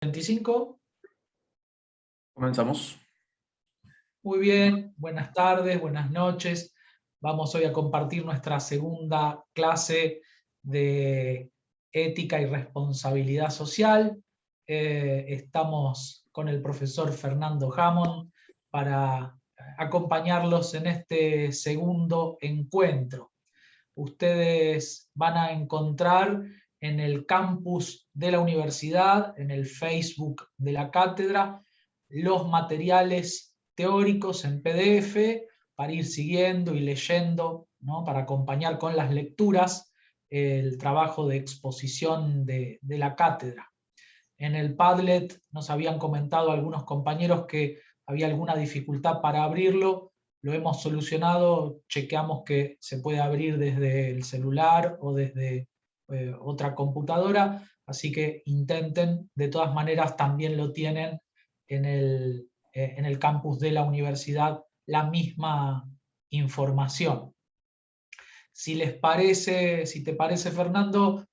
25. Comenzamos. Muy bien, buenas tardes, buenas noches. Vamos hoy a compartir nuestra segunda clase de ética y responsabilidad social. Estamos con el profesor Fernando Hammond para acompañarlos en este segundo encuentro. Ustedes van a encontrar en el campus de la universidad, en el Facebook de la cátedra, los materiales teóricos en PDF para ir siguiendo y leyendo, ¿no? Para acompañar con las lecturas el trabajo de exposición de la cátedra. En el Padlet nos habían comentado algunos compañeros que había alguna dificultad para abrirlo. Lo hemos solucionado, chequeamos que se puede abrir desde el celular o desde otra computadora, así que intenten. De todas maneras también lo tienen en el campus de la universidad, la misma información. Si les parece, si te parece, Fernando,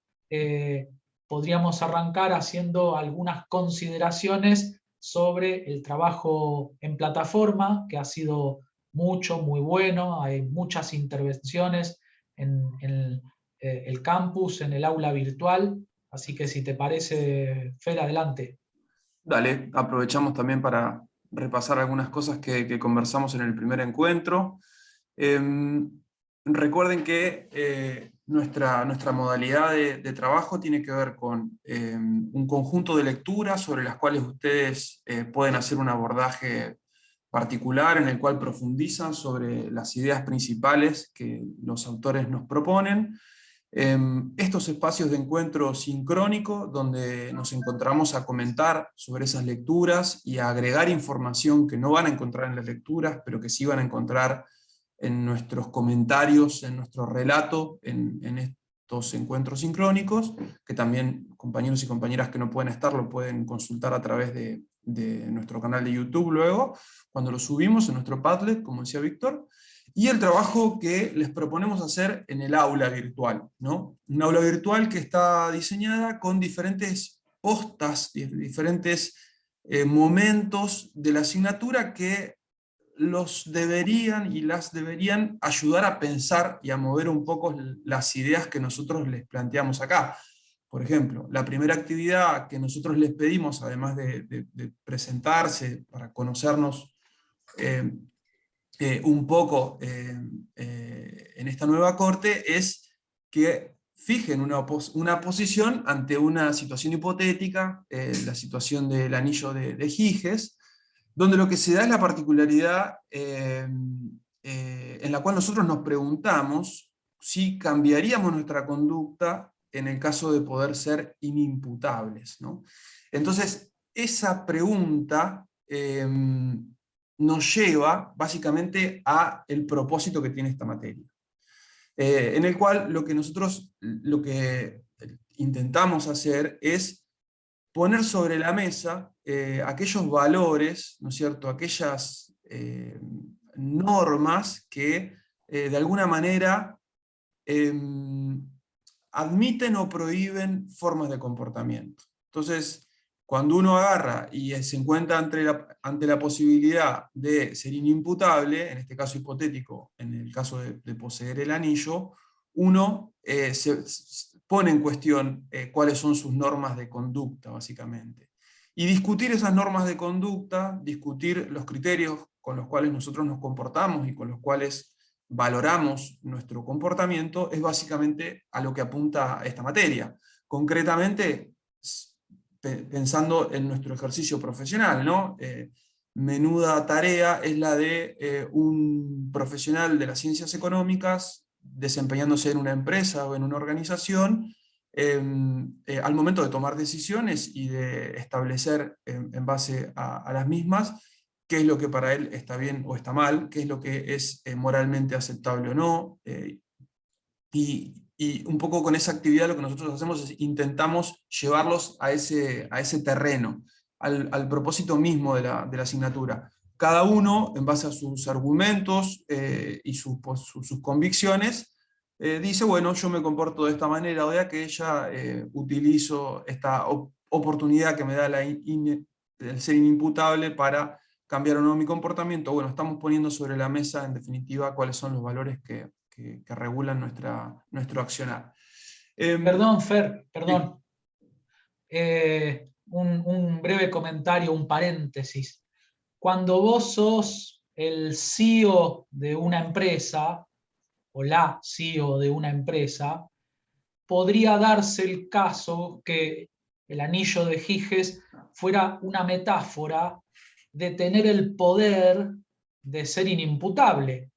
podríamos arrancar haciendo algunas consideraciones sobre el trabajo en plataforma, que ha sido muy bueno. Hay muchas intervenciones en el campus, en el aula virtual. Así que si te parece, Fer, adelante. Dale, aprovechamos también para repasar algunas cosas que conversamos en el primer encuentro. Recuerden que nuestra modalidad de trabajo tiene que ver con un conjunto de lecturas sobre las cuales ustedes pueden hacer un abordaje particular en el cual profundizan sobre las ideas principales que los autores nos proponen. Estos espacios de encuentro sincrónico, donde nos encontramos a comentar sobre esas lecturas y a agregar información que no van a encontrar en las lecturas, pero que sí van a encontrar en nuestros comentarios, en nuestro relato, en estos encuentros sincrónicos, que también compañeros y compañeras que no pueden estar lo pueden consultar a través de nuestro canal de YouTube luego, cuando lo subimos en nuestro Padlet, como decía Víctor, y el trabajo que les proponemos hacer en el aula virtual, ¿no? Un aula virtual que está diseñada con diferentes postas, diferentes momentos de la asignatura que los deberían y las deberían ayudar a pensar y a mover un poco las ideas que nosotros les planteamos acá. Por ejemplo, la primera actividad que nosotros les pedimos, además de presentarse para conocernos un poco en esta nueva corte, es que fijen una posición ante una situación hipotética, la situación del anillo de Giges, donde lo que se da es la particularidad en la cual nosotros nos preguntamos si cambiaríamos nuestra conducta en el caso de poder ser inimputables, ¿no? Entonces, esa pregunta nos lleva básicamente a el propósito que tiene esta materia. En el cual lo que intentamos hacer es poner sobre la mesa aquellos valores, ¿no es cierto?, aquellas normas que de alguna manera admiten o prohíben formas de comportamiento. Entonces, cuando uno agarra y se encuentra ante la posibilidad de ser inimputable, en este caso hipotético, en el caso de poseer el anillo, uno se pone en cuestión cuáles son sus normas de conducta, básicamente. Y discutir esas normas de conducta, discutir los criterios con los cuales nosotros nos comportamos y con los cuales valoramos nuestro comportamiento, es básicamente a lo que apunta esta materia. Concretamente, pensando en nuestro ejercicio profesional, ¿no? Menuda tarea es la de un profesional de las ciencias económicas desempeñándose en una empresa o en una organización, al momento de tomar decisiones y de establecer en base a las mismas qué es lo que para él está bien o está mal, qué es lo que es moralmente aceptable o no, y un poco con esa actividad lo que nosotros hacemos es intentamos llevarlos a ese terreno, al propósito mismo de la asignatura. Cada uno, en base a sus argumentos y sus convicciones, dice, bueno, yo me comporto de esta manera o de aquella, utilizo esta oportunidad que me da el ser inimputable para cambiar o no mi comportamiento. Bueno, estamos poniendo sobre la mesa, en definitiva, cuáles son los valores que regulan nuestro accionar. Perdón, Fer, Sí. perdón. Un breve comentario, un paréntesis. Cuando vos sos el CEO de una empresa, o la CEO de una empresa, podría darse el caso que el anillo de Giges fuera una metáfora de tener el poder de ser inimputable.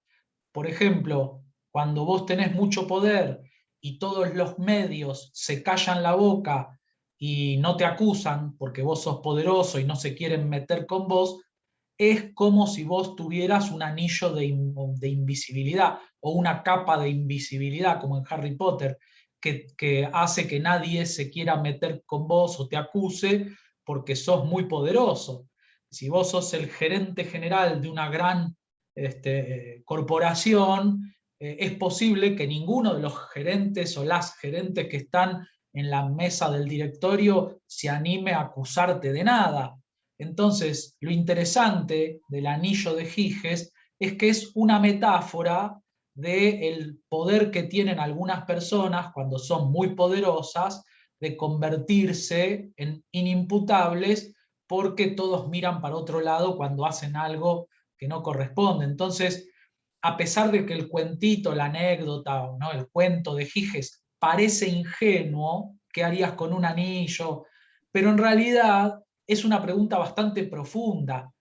Por ejemplo, cuando vos tenés mucho poder y todos los medios se callan la boca y no te acusan porque vos sos poderoso y no se quieren meter con vos, es como si vos tuvieras un anillo de invisibilidad o una capa de invisibilidad, como en Harry Potter, que hace que nadie se quiera meter con vos o te acuse porque sos muy poderoso. Si vos sos el gerente general de una gran corporación, es posible que ninguno de los gerentes o las gerentes que están en la mesa del directorio se anime a acusarte de nada. Entonces, lo interesante del anillo de Giges es que es una metáfora del poder que tienen algunas personas cuando son muy poderosas de convertirse en inimputables porque todos miran para otro lado cuando hacen algo que no corresponde. Entonces, a pesar de que el cuentito, la anécdota, ¿no?, el cuento de Giges parece ingenuo, ¿qué harías con un anillo? Pero en realidad es una pregunta bastante profunda,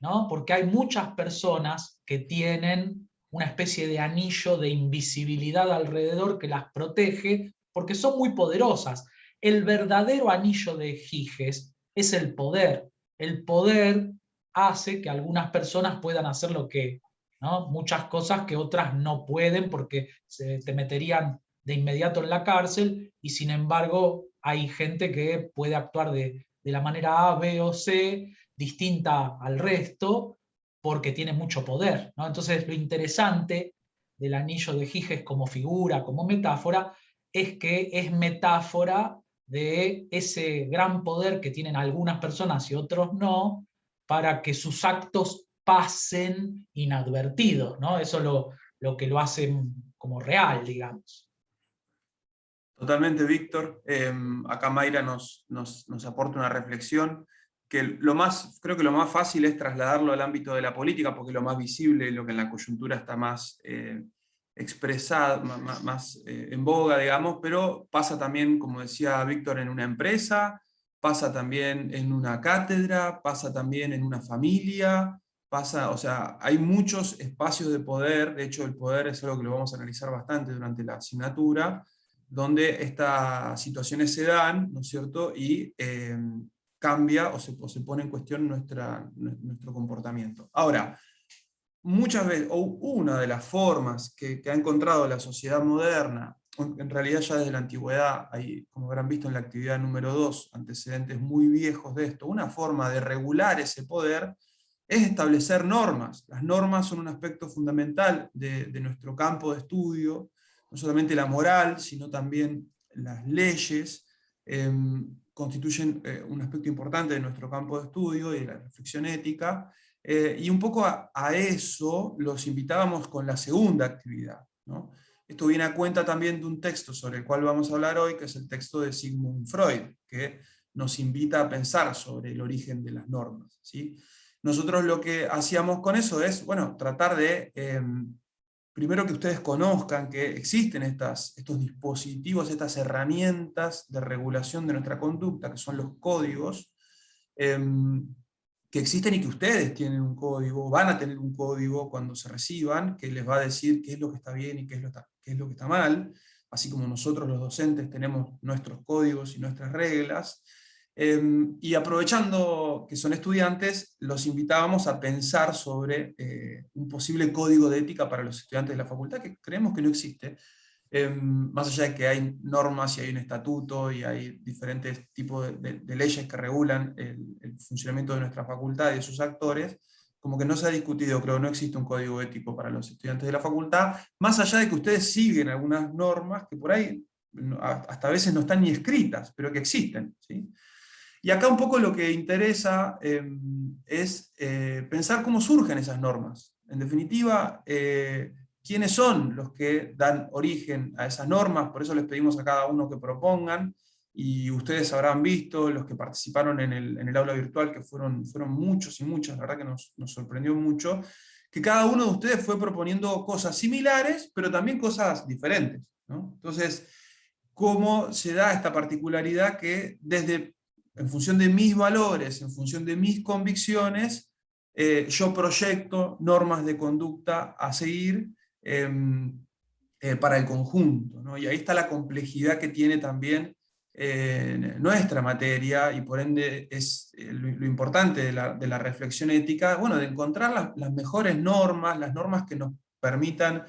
¿no? Porque hay muchas personas que tienen una especie de anillo de invisibilidad alrededor que las protege porque son muy poderosas. El verdadero anillo de Giges es el poder. El poder hace que algunas personas puedan hacer lo que, ¿no?, muchas cosas que otras no pueden porque te meterían de inmediato en la cárcel, y sin embargo hay gente que puede actuar de la manera A, B o C distinta al resto porque tiene mucho poder, ¿no? Entonces lo interesante del anillo de Giges como figura, como metáfora, es que es metáfora de ese gran poder que tienen algunas personas y otros no, para que sus actos pasen inadvertidos, ¿no? Eso es lo que lo hace como real, digamos. Totalmente, Víctor. Acá Mayra nos aporta una reflexión que creo que lo más fácil es trasladarlo al ámbito de la política, porque es lo más visible, lo que en la coyuntura está más expresado, más en boga, digamos, pero pasa también, como decía Víctor, en una empresa, pasa también en una cátedra, pasa también en una familia, o sea, hay muchos espacios de poder. De hecho el poder es algo que lo vamos a analizar bastante durante la asignatura, donde estas situaciones se dan, ¿no es cierto? Y cambia o se pone en cuestión nuestro comportamiento. Ahora, muchas veces, o una de las formas que ha encontrado la sociedad moderna, en realidad ya desde la antigüedad, hay, como habrán visto en la actividad número 2, antecedentes muy viejos de esto, una forma de regular ese poder es establecer normas. Las normas son un aspecto fundamental de nuestro campo de estudio, no solamente la moral, sino también las leyes, constituyen un aspecto importante de nuestro campo de estudio y de la reflexión ética, y un poco a eso los invitábamos con la segunda actividad, ¿no? Esto viene a cuenta también de un texto sobre el cual vamos a hablar hoy, que es el texto de Sigmund Freud, que nos invita a pensar sobre el origen de las normas, ¿sí? Nosotros lo que hacíamos con eso es, bueno, tratar de, primero que ustedes conozcan que existen estos dispositivos, estas herramientas de regulación de nuestra conducta, que son los códigos, que existen y que ustedes tienen un código, van a tener un código cuando se reciban, que les va a decir qué es lo que está bien y qué es lo que está mal, así como nosotros los docentes tenemos nuestros códigos y nuestras reglas. Y aprovechando que son estudiantes, los invitábamos a pensar sobre un posible código de ética para los estudiantes de la facultad, que creemos que no existe, más allá de que hay normas y hay un estatuto y hay diferentes tipos de leyes que regulan el funcionamiento de nuestra facultad y de sus actores, como que no se ha discutido, creo, no existe un código ético para los estudiantes de la facultad, más allá de que ustedes siguen algunas normas que por ahí hasta a veces no están ni escritas, pero que existen, ¿sí? Y acá un poco lo que interesa es pensar cómo surgen esas normas. En definitiva, quiénes son los que dan origen a esas normas, por eso les pedimos a cada uno que propongan, y ustedes habrán visto, los que participaron en el aula virtual, que fueron muchos y muchas, la verdad que nos sorprendió mucho, que cada uno de ustedes fue proponiendo cosas similares, pero también cosas diferentes, ¿no? Entonces, ¿cómo se da esta particularidad que en función de mis valores, en función de mis convicciones, yo proyecto normas de conducta a seguir para el conjunto, ¿no? Y ahí está la complejidad que tiene también nuestra materia, y por ende es lo importante de la reflexión ética, bueno, de encontrar las mejores normas, las normas que nos permitan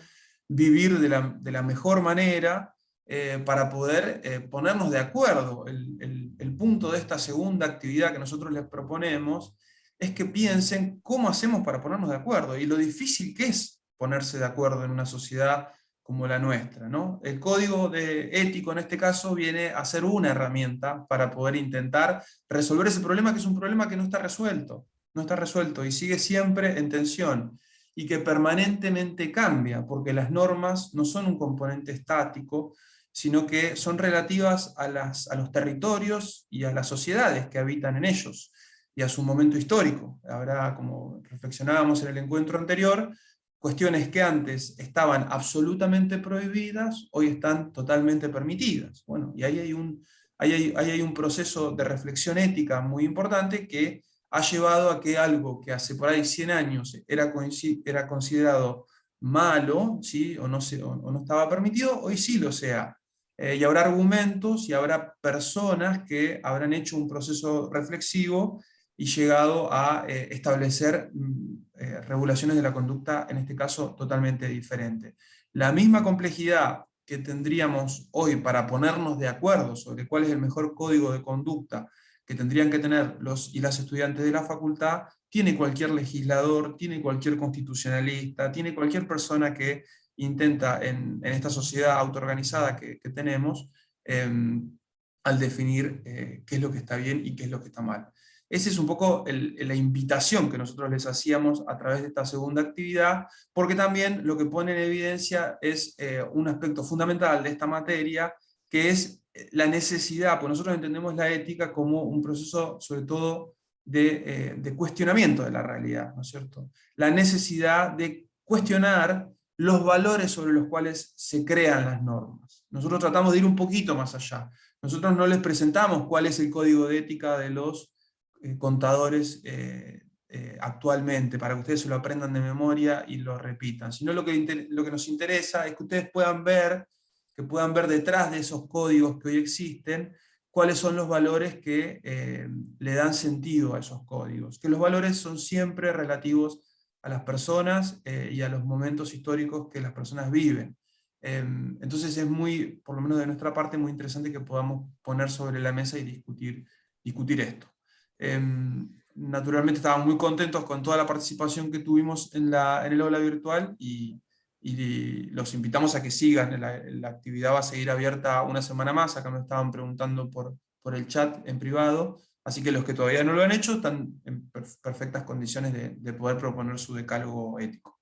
vivir de la mejor manera, para poder ponernos de acuerdo. El punto de esta segunda actividad que nosotros les proponemos es que piensen cómo hacemos para ponernos de acuerdo, y lo difícil que es ponerse de acuerdo en una sociedad como la nuestra, ¿no? El código ético en este caso viene a ser una herramienta para poder intentar resolver ese problema, que es un problema que no está resuelto y sigue siempre en tensión, y que permanentemente cambia, porque las normas no son un componente estático, sino que son relativas a los territorios y a las sociedades que habitan en ellos, y a su momento histórico. Habrá, como reflexionábamos en el encuentro anterior, cuestiones que antes estaban absolutamente prohibidas, hoy están totalmente permitidas. Bueno, y ahí hay un proceso de reflexión ética muy importante que ha llevado a que algo que hace por ahí 100 años era considerado malo, ¿sí? o no estaba permitido, hoy sí lo sea. Y habrá argumentos y habrá personas que habrán hecho un proceso reflexivo y llegado a establecer regulaciones de la conducta, en este caso totalmente diferentes. La misma complejidad que tendríamos hoy para ponernos de acuerdo sobre cuál es el mejor código de conducta que tendrían que tener los y las estudiantes de la facultad, tiene cualquier legislador, tiene cualquier constitucionalista, tiene cualquier persona que intenta en esta sociedad autoorganizada que tenemos, al definir qué es lo que está bien y qué es lo que está mal. Esa es un poco la invitación que nosotros les hacíamos a través de esta segunda actividad, porque también lo que pone en evidencia es un aspecto fundamental de esta materia, que es la necesidad, pues nosotros entendemos la ética como un proceso sobre todo de cuestionamiento de la realidad, ¿no es cierto? La necesidad de cuestionar los valores sobre los cuales se crean las normas. Nosotros tratamos de ir un poquito más allá. Nosotros no les presentamos cuál es el código de ética de los contadores actualmente, para que ustedes se lo aprendan de memoria y lo repitan, sino lo que nos interesa es que ustedes puedan ver detrás de esos códigos que hoy existen, cuáles son los valores que le dan sentido a esos códigos, que los valores son siempre relativos a las personas y a los momentos históricos que las personas viven. Entonces es muy, por lo menos de nuestra parte, muy interesante que podamos poner sobre la mesa y discutir esto. Naturalmente estábamos muy contentos con toda la participación que tuvimos en el aula virtual, y los invitamos a que sigan. La actividad va a seguir abierta una semana más. Acá me estaban preguntando por el chat en privado, así que los que todavía no lo han hecho están en perfectas condiciones de poder proponer su decálogo ético.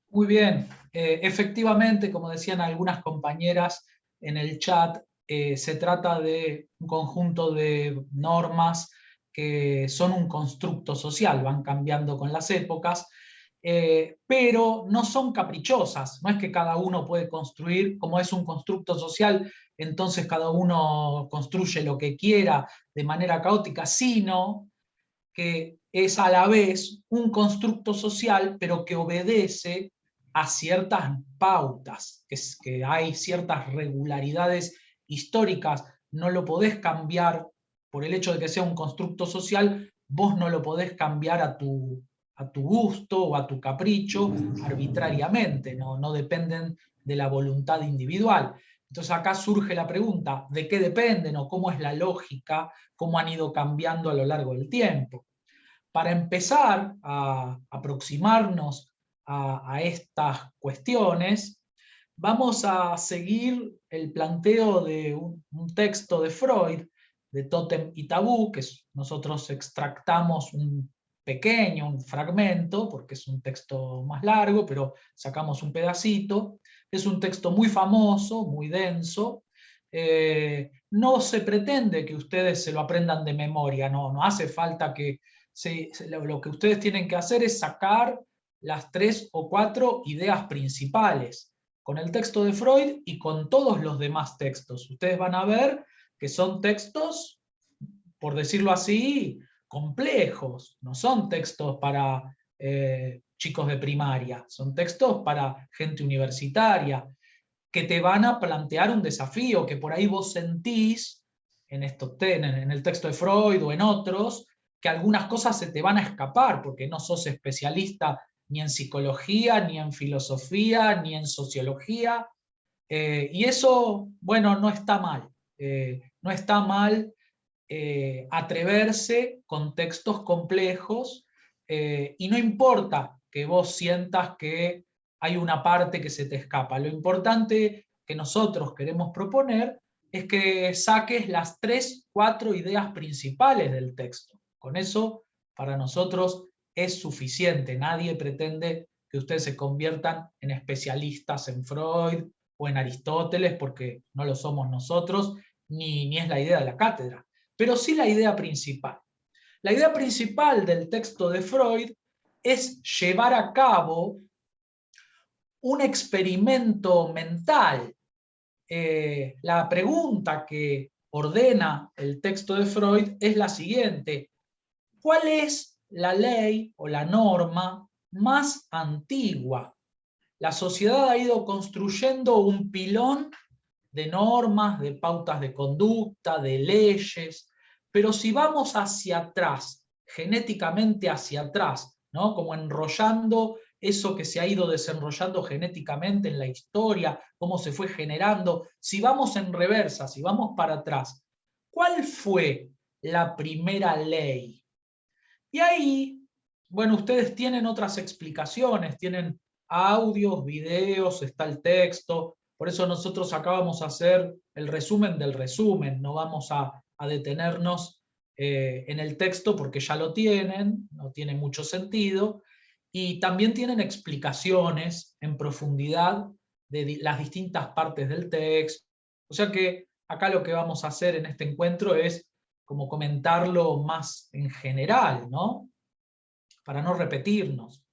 Muy bien, efectivamente, como decían algunas compañeras en el chat, se trata de un conjunto de normas que son un constructo social, van cambiando con las épocas, pero no son caprichosas. No es que cada uno puede construir, como es un constructo social, entonces cada uno construye lo que quiera de manera caótica, sino que es a la vez un constructo social, pero que obedece a ciertas pautas, que hay ciertas regularidades históricas. No lo podés cambiar por el hecho de que sea un constructo social, vos no lo podés cambiar a tu gusto o a tu capricho arbitrariamente, no dependen de la voluntad individual. Entonces acá surge la pregunta, ¿de qué dependen o cómo es la lógica, cómo han ido cambiando a lo largo del tiempo? Para empezar a aproximarnos a estas cuestiones, vamos a seguir el planteo de un texto de Freud de Tótem y Tabú, que nosotros extractamos un fragmento, porque es un texto más largo, pero sacamos un pedacito. Es un texto muy famoso, muy denso. No se pretende que ustedes se lo aprendan de memoria, no hace falta que... lo que ustedes tienen que hacer es sacar las 3 o 4 ideas principales, con el texto de Freud y con todos los demás textos. Ustedes van a ver que son textos, por decirlo así, complejos, no son textos para chicos de primaria, son textos para gente universitaria, que te van a plantear un desafío, que por ahí vos sentís en el texto de Freud o en otros, que algunas cosas se te van a escapar, porque no sos especialista ni en psicología, ni en filosofía, ni en sociología, y eso, bueno, no está mal. No está mal atreverse con textos complejos, y no importa que vos sientas que hay una parte que se te escapa. Lo importante que nosotros queremos proponer es que saques las 3, 4 ideas principales del texto. Con eso, para nosotros es suficiente. Nadie pretende que ustedes se conviertan en especialistas en Freud o en Aristóteles, porque no lo somos nosotros, ni es la idea de la cátedra, pero sí la idea principal. La idea principal del texto de Freud es llevar a cabo un experimento mental. La pregunta que ordena el texto de Freud es la siguiente: ¿cuál es la ley o la norma más antigua? La sociedad ha ido construyendo un pilón de normas, de pautas de conducta, de leyes, pero si vamos hacia atrás, genéticamente hacia atrás, ¿no? Como enrollando eso que se ha ido desenrollando genéticamente en la historia, cómo se fue generando, si vamos en reversa, si vamos para atrás, ¿cuál fue la primera ley? Y ahí, bueno, ustedes tienen otras explicaciones, tienen audios, videos, está el texto. Por eso nosotros acabamos de hacer el resumen del resumen, no vamos a detenernos en el texto porque ya lo tienen, no tiene mucho sentido, y también tienen explicaciones en profundidad de las distintas partes del texto. O sea que acá lo que vamos a hacer en este encuentro es como comentarlo más en general, ¿no? Para no repetirnos.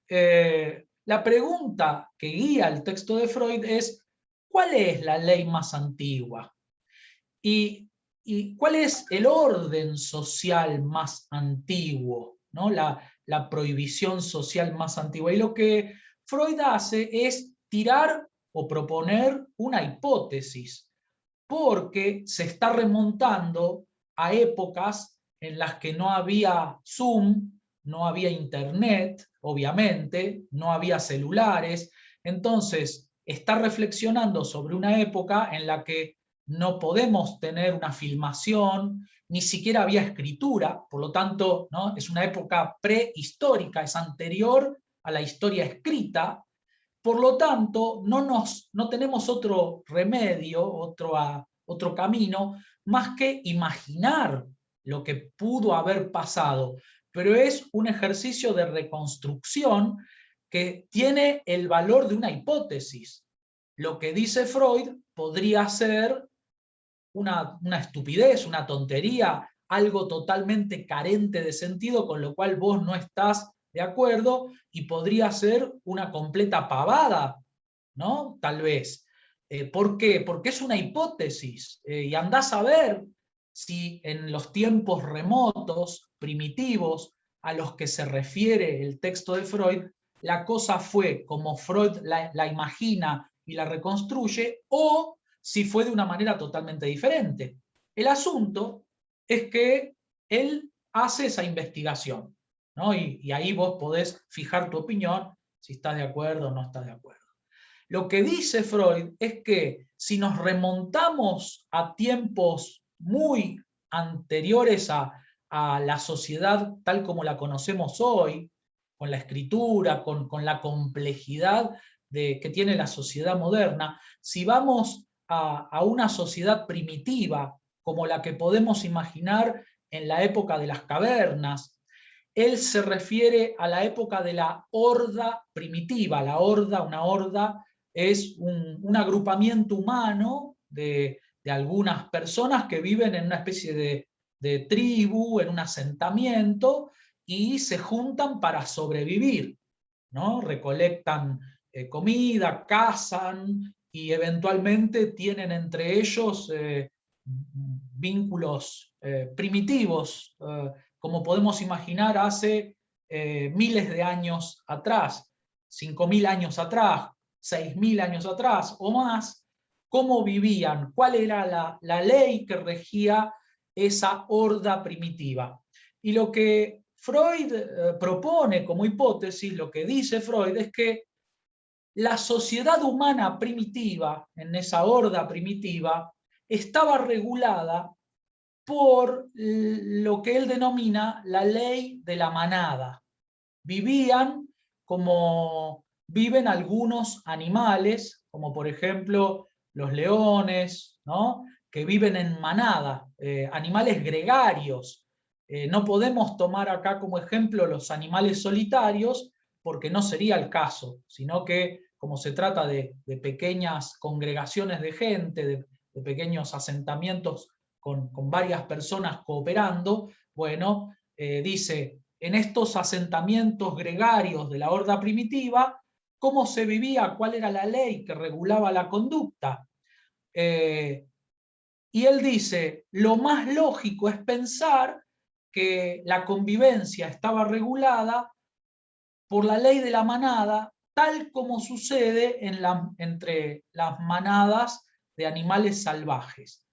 La pregunta que guía el texto de Freud es: ¿cuál es la ley más antigua? ¿Y cuál es el orden social más antiguo? ¿No? La prohibición social más antigua. Y lo que Freud hace es tirar o proponer una hipótesis, porque se está remontando a épocas en las que no había Zoom, no había internet, obviamente, no había celulares. Entonces, está reflexionando sobre una época en la que no podemos tener una filmación, ni siquiera había escritura, por lo tanto, ¿no? Es una época prehistórica, es anterior a la historia escrita. Por lo tanto, no tenemos otro remedio, otro camino, más que imaginar lo que pudo haber pasado. Pero es un ejercicio de reconstrucción que tiene el valor de una hipótesis. Lo que dice Freud podría ser una estupidez, una tontería, algo totalmente carente de sentido, con lo cual vos no estás de acuerdo, y podría ser una completa pavada, ¿no? Tal vez. ¿Por qué? Porque es una hipótesis, y andás a ver si en los tiempos remotos, primitivos, a los que se refiere el texto de Freud, la cosa fue como Freud la imagina y la reconstruye, o si fue de una manera totalmente diferente. El asunto es que él hace esa investigación, ¿no? Y ahí vos podés fijar tu opinión, si estás de acuerdo o no estás de acuerdo. Lo que dice Freud es que si nos remontamos a tiempos muy anteriores a la sociedad tal como la conocemos hoy, con la escritura, con la complejidad que tiene la sociedad moderna, si vamos a una sociedad primitiva, como la que podemos imaginar en la época de las cavernas. Él se refiere a la época de la horda primitiva. La horda, una horda, es un agrupamiento humano de algunas personas que viven en una especie de tribu, en un asentamiento, y se juntan para sobrevivir, ¿no? Recolectan comida, cazan y eventualmente tienen entre ellos vínculos primitivos, como podemos imaginar hace miles de años atrás, 5.000 años atrás, 6.000 años atrás o más. ¿Cómo vivían? ¿Cuál era la ley que regía esa horda primitiva? Y lo que Freud propone como hipótesis, lo que dice Freud, es que la sociedad humana primitiva, en esa horda primitiva, estaba regulada por lo que él denomina la ley de la manada. Vivían como viven algunos animales, como por ejemplo los leones, ¿no? Que viven en manada, animales gregarios. No podemos tomar acá como ejemplo los animales solitarios, porque no sería el caso, sino que como se trata de pequeñas congregaciones de gente, de pequeños asentamientos con varias personas cooperando, bueno, dice, en estos asentamientos gregarios de la horda primitiva, cómo se vivía, cuál era la ley que regulaba la conducta. Y él dice, lo más lógico es pensar que la convivencia estaba regulada por la ley de la manada, tal como sucede entre las manadas de animales salvajes.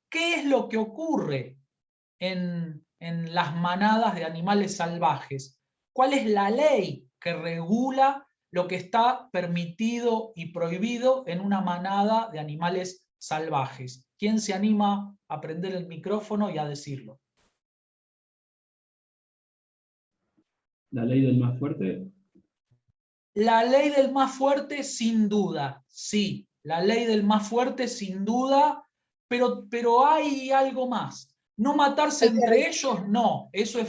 ¿Qué es lo que ocurre en las manadas de animales salvajes? ¿Cuál es la ley que regula lo que está permitido y prohibido en una manada de animales salvajes? ¿Quién se anima a prender el micrófono y a decirlo? ¿La ley del más fuerte? La ley del más fuerte, sin duda, sí. La ley del más fuerte, sin duda, pero hay algo más. No matarse entre ellos, no. Eso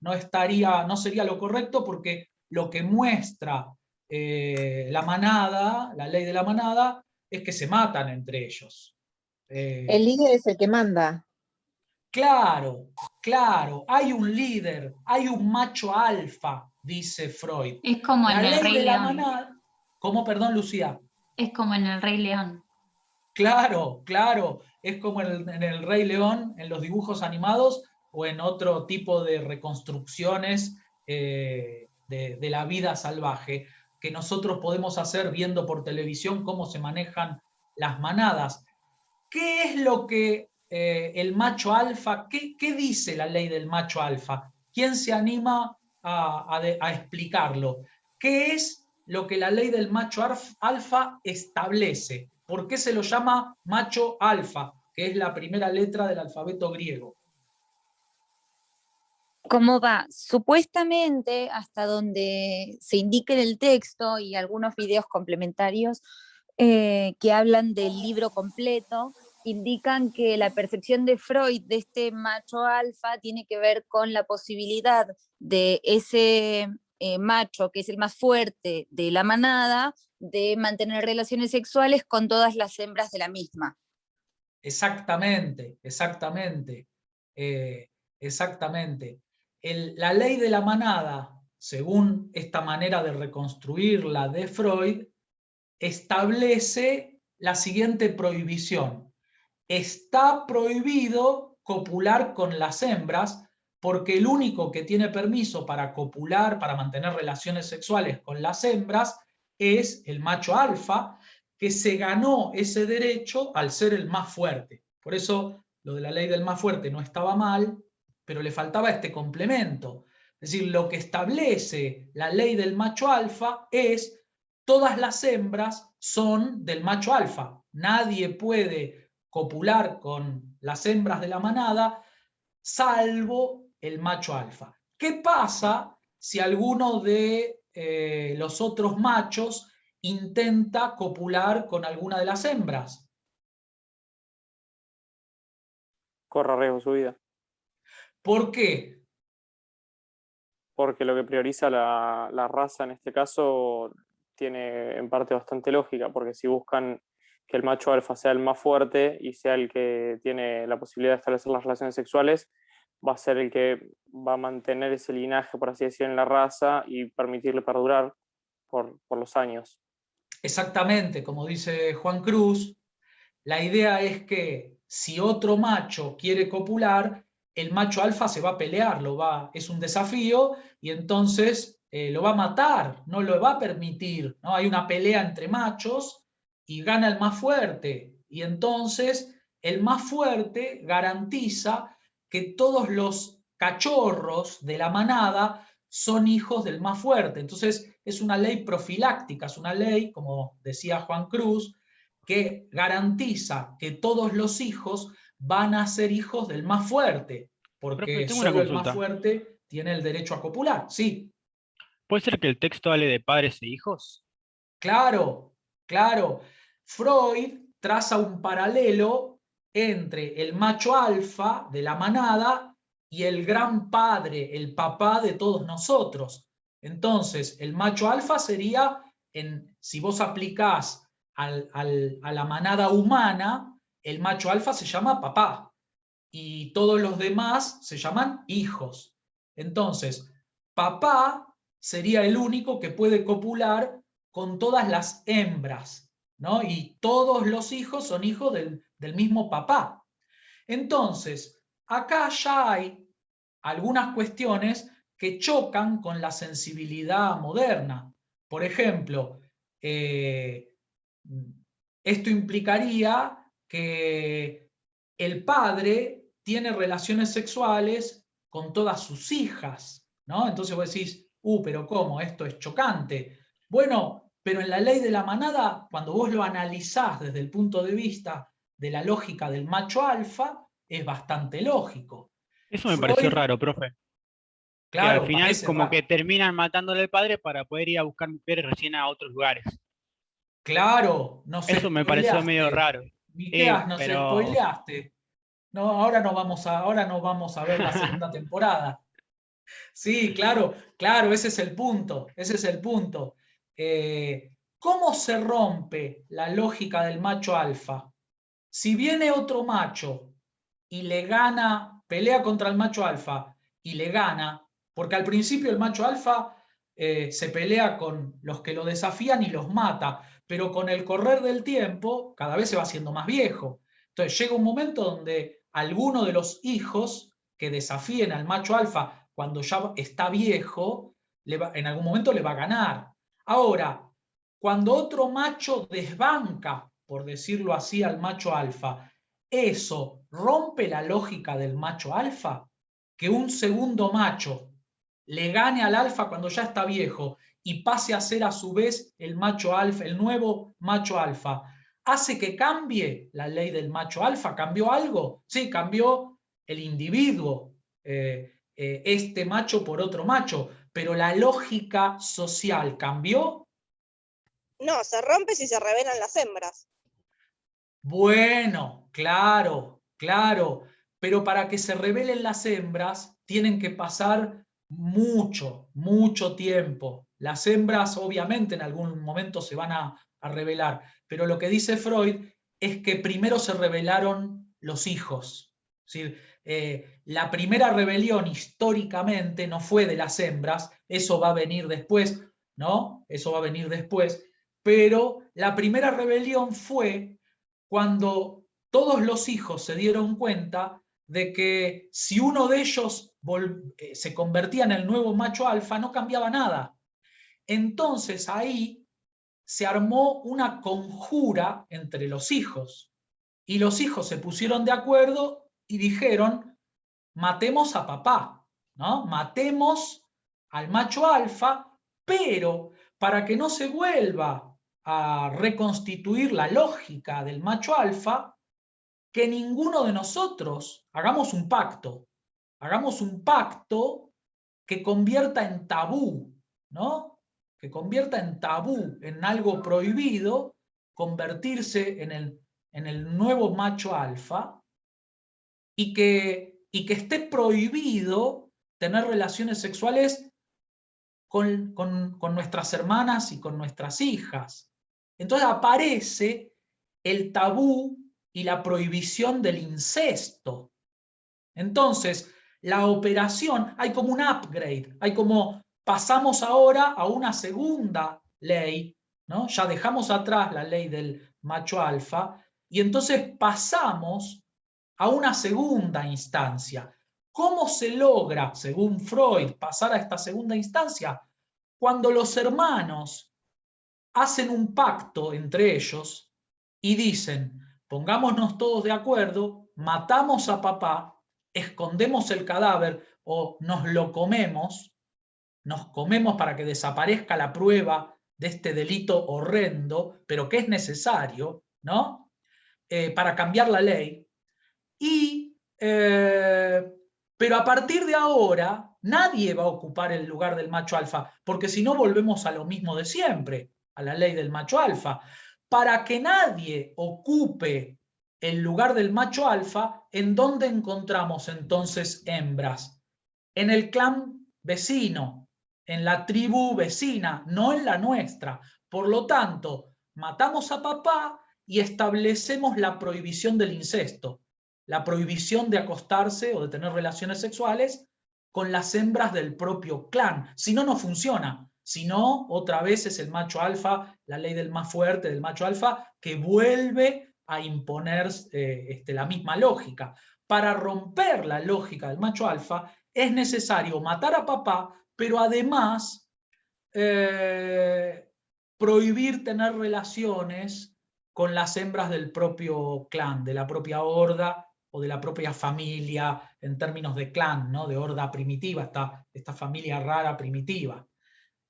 no sería lo correcto, porque lo que muestra la manada, la ley de la manada, es que se matan entre ellos. El líder es el que manda. Claro, claro, hay un líder, hay un macho alfa, dice Freud. Es como La en el ley Rey de la León. manada. ¿Cómo, perdón, Lucía? Es como en el Rey León. Claro, claro, es como en el Rey León, en los dibujos animados o en otro tipo de reconstrucciones de la vida salvaje que nosotros podemos hacer viendo por televisión cómo se manejan las manadas. ¿Qué es lo que el macho alfa, qué dice la ley del macho alfa? ¿Quién se anima a explicarlo? ¿Qué es lo que la ley del macho alfa establece? ¿Por qué se lo llama macho alfa, que es la primera letra del alfabeto griego? ¿Cómo va? Supuestamente, hasta donde se indica en el texto y algunos videos complementarios que hablan del libro completo, indican que la percepción de Freud de este macho alfa tiene que ver con la posibilidad de ese macho, que es el más fuerte de la manada, de mantener relaciones sexuales con todas las hembras de la misma. Exactamente, exactamente, exactamente. La ley de la manada, según esta manera de reconstruirla de Freud, establece la siguiente prohibición. Está prohibido copular con las hembras, porque el único que tiene permiso para copular, para mantener relaciones sexuales con las hembras, es el macho alfa, que se ganó ese derecho al ser el más fuerte. Por eso lo de la ley del más fuerte no estaba mal, pero le faltaba este complemento. Es decir, lo que establece la ley del macho alfa es todas las hembras son del macho alfa. Nadie puede copular con las hembras de la manada, salvo el macho alfa. ¿Qué pasa si alguno de los otros machos intenta copular con alguna de las hembras? corra riesgo su vida. ¿Por qué? Porque lo que prioriza la raza en este caso tiene en parte bastante lógica, porque si buscan que el macho alfa sea el más fuerte y sea el que tiene la posibilidad de establecer las relaciones sexuales, va a ser el que va a mantener ese linaje, por así decir, en la raza y permitirle perdurar por los años. Exactamente, como dice Juan Cruz, la idea es que si otro macho quiere copular, el macho alfa se va a pelear, es un desafío y entonces lo va a matar, no lo va a permitir, ¿no? Hay una pelea entre machos y gana el más fuerte. Y entonces el más fuerte garantiza que todos los cachorros de la manada son hijos del más fuerte. Entonces es una ley profiláctica, es una ley, como decía Juan Cruz, que garantiza que todos los hijos van a ser hijos del más fuerte, Profe, porque tengo una solo el más consulta. fuerte tiene el derecho a copular. Sí, ¿Puede ser que el texto hable de padres e hijos? claro, claro. Freud traza un paralelo entre el macho alfa de la manada y el gran padre, el papá de todos nosotros. Entonces, el macho alfa sería, si vos aplicás a la manada humana, el macho alfa se llama papá y todos los demás se llaman hijos. Entonces, papá sería el único que puede copular con todas las hembras, ¿no? Y todos los hijos son hijos del mismo papá. Entonces, acá ya hay algunas cuestiones que chocan con la sensibilidad moderna. Por ejemplo, esto implicaría que el padre tiene relaciones sexuales con todas sus hijas, ¿no? Entonces vos decís, pero ¿cómo? Esto es chocante. Bueno, pero en la ley de la manada, cuando vos lo analizás desde el punto de vista de la lógica del macho alfa, es bastante lógico. Eso me pareció Freud, raro, profe. Que al claro, final parece como que raro. terminan matándole al padre para poder ir a buscar mujeres recién a otros lugares. Claro, nos Eso me pareció medio spoileaste. raro. Miqueas, nos Pero spoileaste. No, ahora no vamos a ver la segunda temporada. Sí, claro, claro, ese es el punto, ese es el punto. ¿Cómo se rompe la lógica del macho alfa? Si viene otro macho y le gana, pelea contra el macho alfa y le gana, porque al principio el macho alfa se pelea con los que lo desafían y los mata, pero con el correr del tiempo cada vez se va haciendo más viejo. Entonces llega un momento donde alguno de los hijos que desafíen al macho alfa cuando ya está viejo, en algún momento le va a ganar. Ahora, cuando otro macho desbanca, por decirlo así, al macho alfa, ¿eso rompe la lógica del macho alfa? Que un segundo macho le gane al alfa cuando ya está viejo y pase a ser a su vez el macho alfa, el nuevo macho alfa, ¿hace que cambie la ley del macho alfa? ¿Cambió algo? Sí, cambió el individuo, este macho por otro macho, pero la lógica social cambió. No, se rompe si se revelan las hembras. Bueno, claro, claro, pero para que se revelen las hembras tienen que pasar mucho, mucho tiempo. Las hembras obviamente en algún momento se van a revelar, pero lo que dice Freud es que primero se revelaron los hijos. Es decir, la primera rebelión históricamente no fue de las hembras, eso va a venir después, ¿no? Eso va a venir después, pero la primera rebelión fue cuando todos los hijos se dieron cuenta de que si uno de ellos se convertía en el nuevo macho alfa, no cambiaba nada. Entonces ahí se armó una conjura entre los hijos y los hijos se pusieron de acuerdo y dijeron, matemos a papá, ¿no? Matemos al macho alfa, pero para que no se vuelva a reconstituir la lógica del macho alfa, que ninguno de nosotros hagamos un pacto que convierta en tabú, ¿no? Que convierta en tabú, en algo prohibido, convertirse en el nuevo macho alfa, y que esté prohibido tener relaciones sexuales con nuestras hermanas y con nuestras hijas. Entonces aparece el tabú y la prohibición del incesto. Entonces, la operación, hay como un upgrade, hay como pasamos ahora a una segunda ley, ¿no? Ya dejamos atrás la ley del macho alfa y entonces pasamos a una segunda instancia. ¿Cómo se logra, según Freud, pasar a esta segunda instancia? Cuando los hermanos hacen un pacto entre ellos y dicen, pongámonos todos de acuerdo, matamos a papá, escondemos el cadáver o nos lo comemos para que desaparezca la prueba de este delito horrendo, pero que es necesario, ¿no? Para cambiar la ley. Pero a partir de ahora, nadie va a ocupar el lugar del macho alfa, porque si no volvemos a lo mismo de siempre, a la ley del macho alfa. Para que nadie ocupe el lugar del macho alfa, ¿en dónde encontramos entonces hembras? En el clan vecino, en la tribu vecina, no en la nuestra. Por lo tanto, matamos a papá y establecemos la prohibición del incesto, la prohibición de acostarse o de tener relaciones sexuales con las hembras del propio clan. Si no, no funciona. Si no, otra vez es el macho alfa, la ley del más fuerte, del macho alfa, que vuelve a imponer la misma lógica. Para romper la lógica del macho alfa, es necesario matar a papá, pero además prohibir tener relaciones con las hembras del propio clan, de la propia horda o de la propia familia, en términos de clan, ¿no? De horda primitiva, esta familia rara primitiva.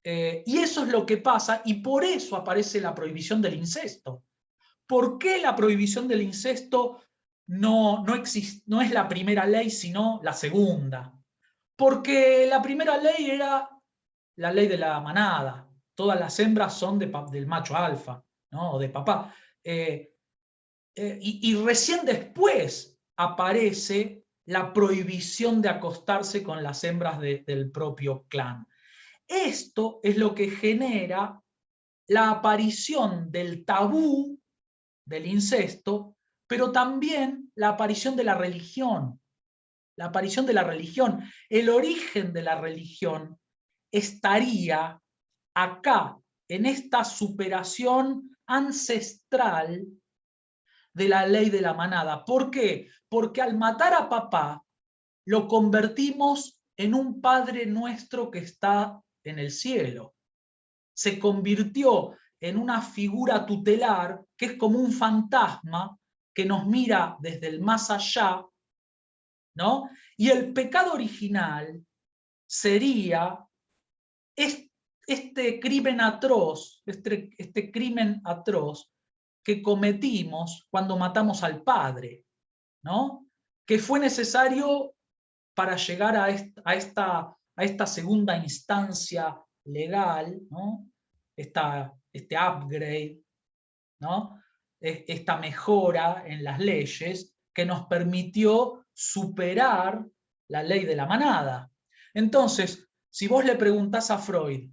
Y eso es lo que pasa, y por eso aparece la prohibición del incesto. ¿Por qué la prohibición del incesto no es la primera ley, sino la segunda? Porque la primera ley era la ley de la manada. Todas las hembras son del macho alfa, ¿no? O de papá. Y recién después aparece la prohibición de acostarse con las hembras del propio clan. Esto es lo que genera la aparición del tabú del incesto, pero también la aparición de la religión. La aparición de la religión. El origen de la religión estaría acá, en esta superación ancestral de la ley de la manada. ¿Por qué? Porque al matar a papá, lo convertimos en un Padre Nuestro que está en el cielo. Se convirtió en una figura tutelar que es como un fantasma que nos mira desde el más allá, ¿no? Y el pecado original sería este crimen atroz, este crimen atroz que cometimos cuando matamos al padre, ¿no? Que fue necesario para llegar a esta segunda instancia legal, ¿no? Este upgrade, ¿no? Esta mejora en las leyes que nos permitió superar la ley de la manada. Entonces, si vos le preguntás a Freud,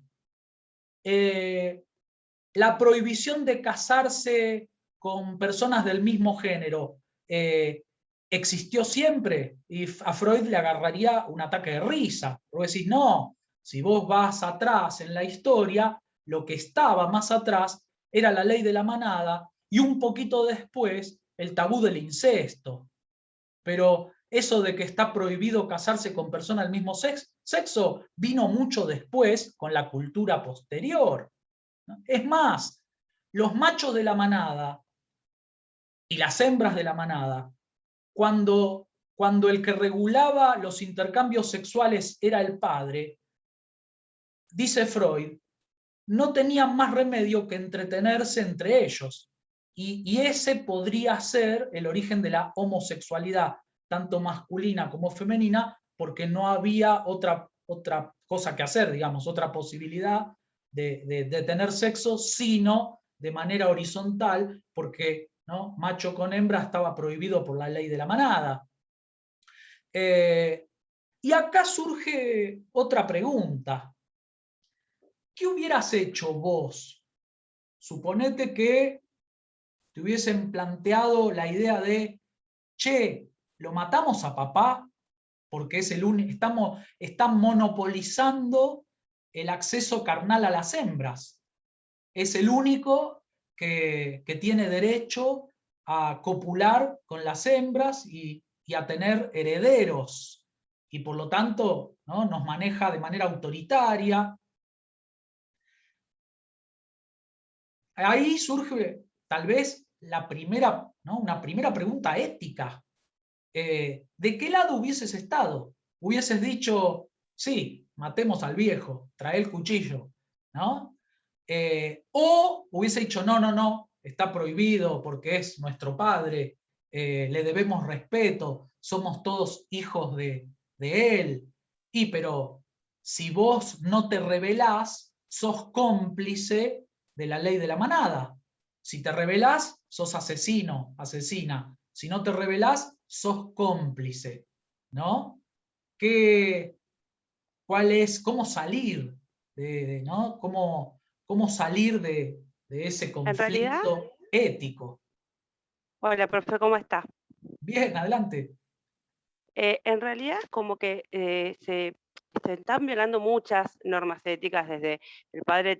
la prohibición de casarse con personas del mismo género, ¿existió siempre? Y a Freud le agarraría un ataque de risa. Vos decís, no, si vos vas atrás en la historia, lo que estaba más atrás era la ley de la manada y un poquito después el tabú del incesto. Pero eso de que está prohibido casarse con personas del mismo sexo vino mucho después con la cultura posterior. Es más, los machos de la manada y las hembras de la manada, cuando el que regulaba los intercambios sexuales era el padre, dice Freud, no tenían más remedio que entretenerse entre ellos. Y ese podría ser el origen de la homosexualidad, tanto masculina como femenina, porque no había otra cosa que hacer, digamos, otra posibilidad de tener sexo, sino de manera horizontal, porque, ¿no?, macho con hembra estaba prohibido por la ley de la manada. Y acá surge otra pregunta. ¿Qué hubieras hecho vos? Suponete que te hubiesen planteado la idea de, che, ¿lo matamos a papá? Porque es el único, están monopolizando el acceso carnal a las hembras. Es el único que tiene derecho a copular con las hembras y a tener herederos. Y por lo tanto, ¿no?, nos maneja de manera autoritaria. Ahí surge tal vez la primera, ¿no?, una primera pregunta ética. ¿De qué lado hubieses estado? Hubieses dicho, sí, matemos al viejo, trae el cuchillo, ¿no? O hubiese dicho, no, no, no, está prohibido porque es nuestro padre, le debemos respeto, somos todos hijos de él. Pero si vos no te rebelás, sos cómplice de la ley de la manada. Si te rebelás, sos asesino, asesina. Si no te rebelás, sos cómplice, ¿no? ¿Cuál es, cómo salir ¿no? ¿Cómo salir de ese En realidad, conflicto ético? hola, profe, ¿cómo está? Bien, adelante. En realidad, como que se están violando muchas normas éticas, desde el padre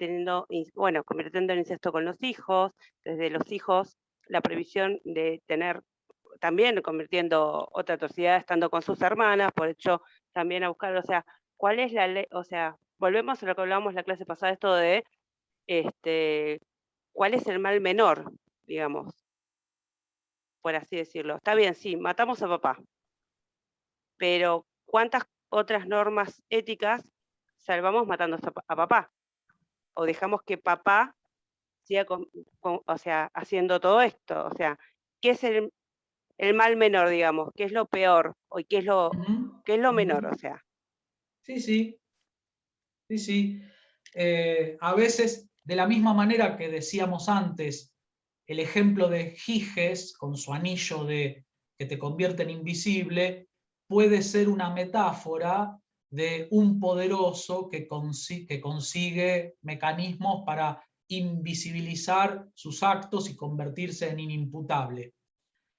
convirtiendo en incesto con los hijos, desde los hijos, la prohibición de tener, también convirtiendo otra atrocidad estando con sus hermanas, por hecho también a buscar, o sea, ¿cuál es la ley? O sea, volvemos a lo que hablábamos la clase pasada, esto de ¿cuál es el mal menor, digamos, por así decirlo? Está bien, sí, matamos a papá, pero ¿cuántas otras normas éticas salvamos matando a papá? O dejamos que papá siga o sea, haciendo todo esto. O sea, ¿qué es el mal menor, digamos? ¿Qué es lo peor? ¿O qué es lo menor? O sea. Sí, sí. Sí, sí. A veces, de la misma manera que decíamos antes, el ejemplo de Giges con su anillo que te convierte en invisible, puede ser una metáfora de un poderoso que consigue mecanismos para invisibilizar sus actos y convertirse en inimputable.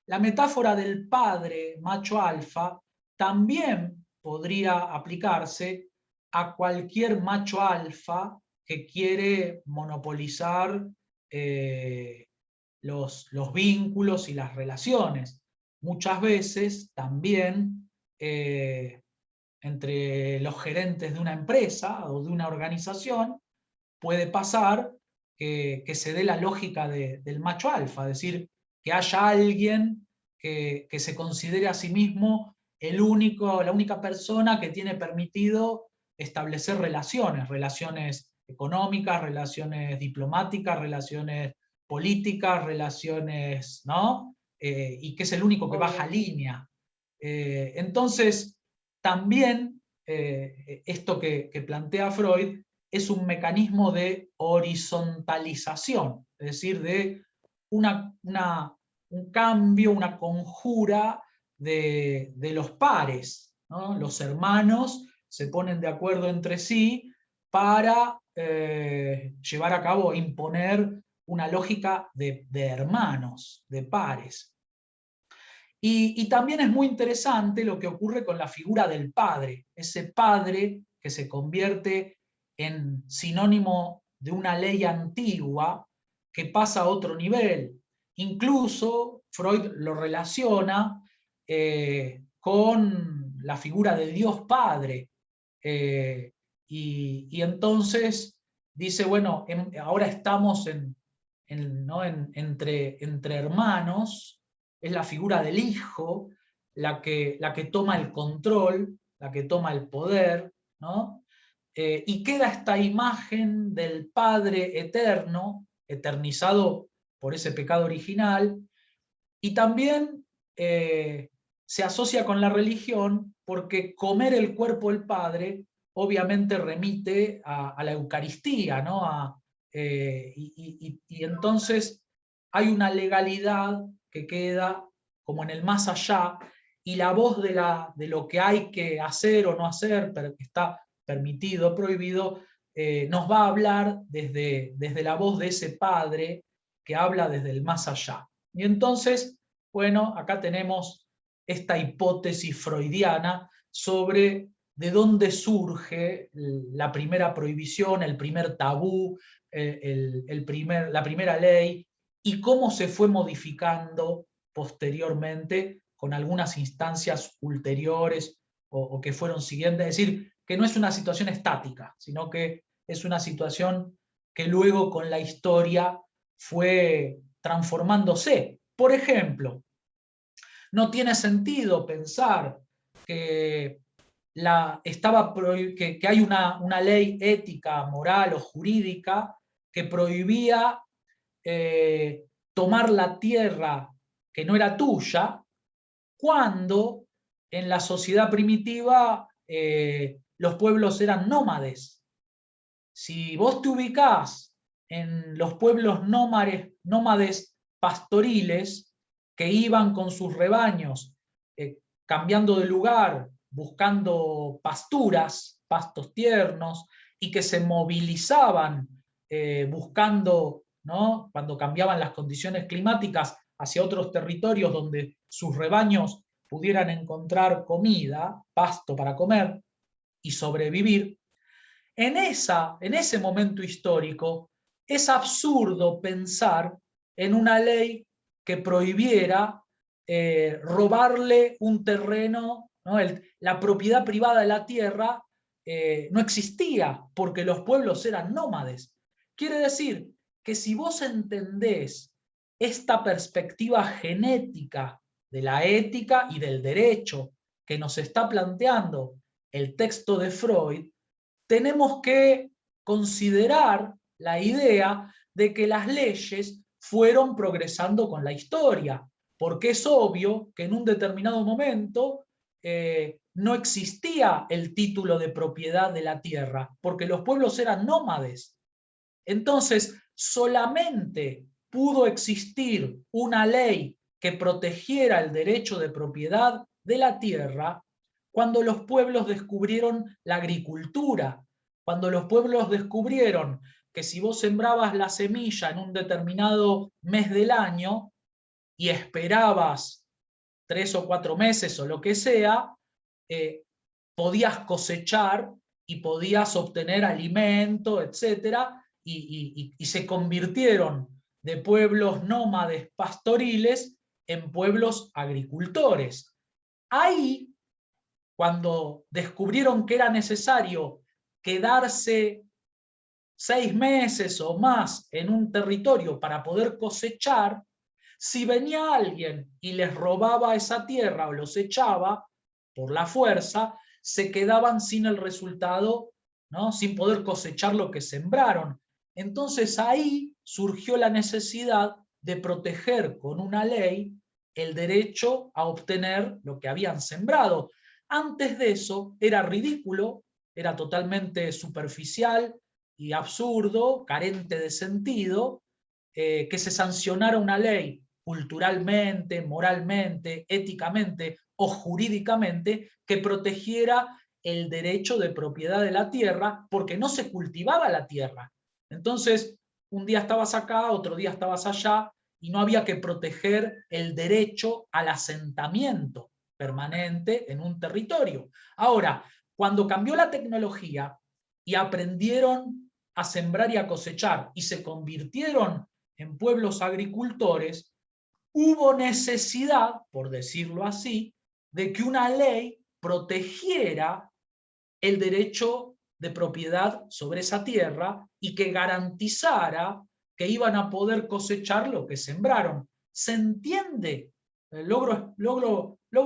La metáfora del padre macho alfa también podría aplicarse a cualquier macho alfa que quiere monopolizar los vínculos y las relaciones. Muchas veces también entre los gerentes de una empresa o de una organización puede pasar que se dé la lógica del macho alfa, es decir, que haya alguien que se considere a sí mismo la única persona que tiene permitido establecer relaciones económicas, relaciones diplomáticas, relaciones políticas, relaciones, ¿no? Y que es el único que baja línea. Entonces, también esto que plantea Freud es un mecanismo de horizontalización, es decir, de un cambio, una conjura de los pares, ¿no? Los hermanos se ponen de acuerdo entre sí para llevar a cabo, imponer una lógica de hermanos, de pares. Y también es muy interesante lo que ocurre con la figura del padre, ese padre que se convierte en sinónimo de una ley antigua que pasa a otro nivel. Incluso Freud lo relaciona con la figura de Dios Padre. Y entonces dice, bueno, ahora estamos entre hermanos, es la figura del hijo la que toma el control, la que toma el poder, ¿no? Y queda esta imagen del Padre eterno, eternizado por ese pecado original, y también se asocia con la religión porque comer el cuerpo del Padre obviamente remite a la Eucaristía, ¿no? Y entonces hay una legalidad que queda como en el más allá, y la voz de lo que hay que hacer o no hacer, pero que está permitido o prohibido, nos va a hablar desde la voz de ese padre que habla desde el más allá. Y entonces, bueno, acá tenemos esta hipótesis freudiana sobre de dónde surge la primera prohibición, el primer tabú, la primera ley, y cómo se fue modificando posteriormente con algunas instancias ulteriores o que fueron siguientes. Es decir, que no es una situación estática, sino que es una situación que luego con la historia fue transformándose. Por ejemplo, no tiene sentido pensar que, que hay una ley ética, moral o jurídica que prohibía tomar la tierra que no era tuya, cuando en la sociedad primitiva los pueblos eran nómades. Si vos te ubicás en los pueblos nómades pastoriles que iban con sus rebaños cambiando de lugar, buscando pasturas, pastos tiernos, y que se movilizaban buscando, ¿no?, cuando cambiaban las condiciones climáticas, hacia otros territorios donde sus rebaños pudieran encontrar comida, pasto para comer y sobrevivir. En ese momento histórico es absurdo pensar en una ley que prohibiera robarle un terreno, ¿no? La propiedad privada de la tierra no existía porque los pueblos eran nómades. Quiere decir que si vos entendés esta perspectiva genética de la ética y del derecho que nos está planteando el texto de Freud, tenemos que considerar la idea de que las leyes fueron progresando con la historia, porque es obvio que en un determinado momento no existía el título de propiedad de la tierra, porque los pueblos eran nómades. Entonces, solamente pudo existir una ley que protegiera el derecho de propiedad de la tierra cuando los pueblos descubrieron la agricultura, cuando los pueblos descubrieron que si vos sembrabas la semilla en un determinado mes del año y esperabas 3 o 4 meses o lo que sea, podías cosechar y podías obtener alimento, etcétera, y se convirtieron de pueblos nómades pastoriles en pueblos agricultores. Ahí, cuando descubrieron que era necesario quedarse 6 meses o más en un territorio para poder cosechar, si venía alguien y les robaba esa tierra o los echaba por la fuerza, se quedaban sin el resultado, ¿no?, sin poder cosechar lo que sembraron. Entonces ahí surgió la necesidad de proteger con una ley el derecho a obtener lo que habían sembrado. Antes de eso era ridículo, era totalmente superficial y absurdo, carente de sentido, que se sancionara una ley culturalmente, moralmente, éticamente o jurídicamente que protegiera el derecho de propiedad de la tierra, porque no se cultivaba la tierra. Entonces, un día estabas acá, otro día estabas allá, y no había que proteger el derecho al asentamiento permanente en un territorio. Ahora, cuando cambió la tecnología y aprendieron a sembrar y a cosechar y se convirtieron en pueblos agricultores, hubo necesidad, por decirlo así, de que una ley protegiera el derecho de propiedad sobre esa tierra y que garantizara que iban a poder cosechar lo que sembraron. ¿Se entiende? ¿Logro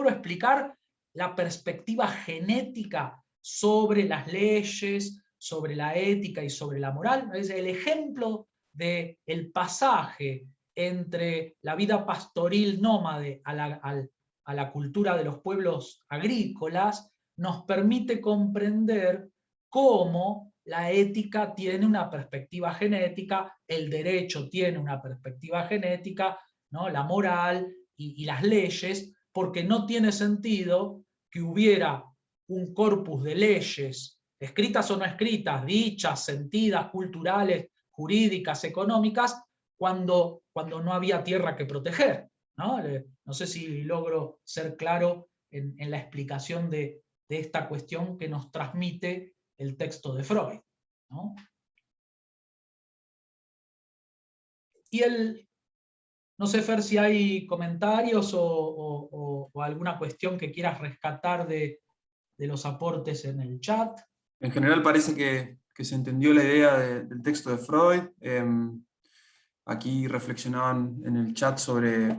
explicar la perspectiva genética sobre las leyes, sobre la ética y sobre la moral? Es el ejemplo del pasaje entre la vida pastoril nómade a la cultura de los pueblos agrícolas nos permite comprender cómo la ética tiene una perspectiva genética, el derecho tiene una perspectiva genética, ¿no?, la moral y las leyes, porque no tiene sentido que hubiera un corpus de leyes, escritas o no escritas, dichas, sentidas, culturales, jurídicas, económicas, cuando no había tierra que proteger, ¿no? No sé si logro ser claro en la explicación de esta cuestión que nos transmite el texto de Freud, ¿no? Y no sé, Fer, si hay comentarios o alguna cuestión que quieras rescatar de los aportes en el chat. En general parece que se entendió la idea del texto de Freud. Aquí reflexionaban en el chat sobre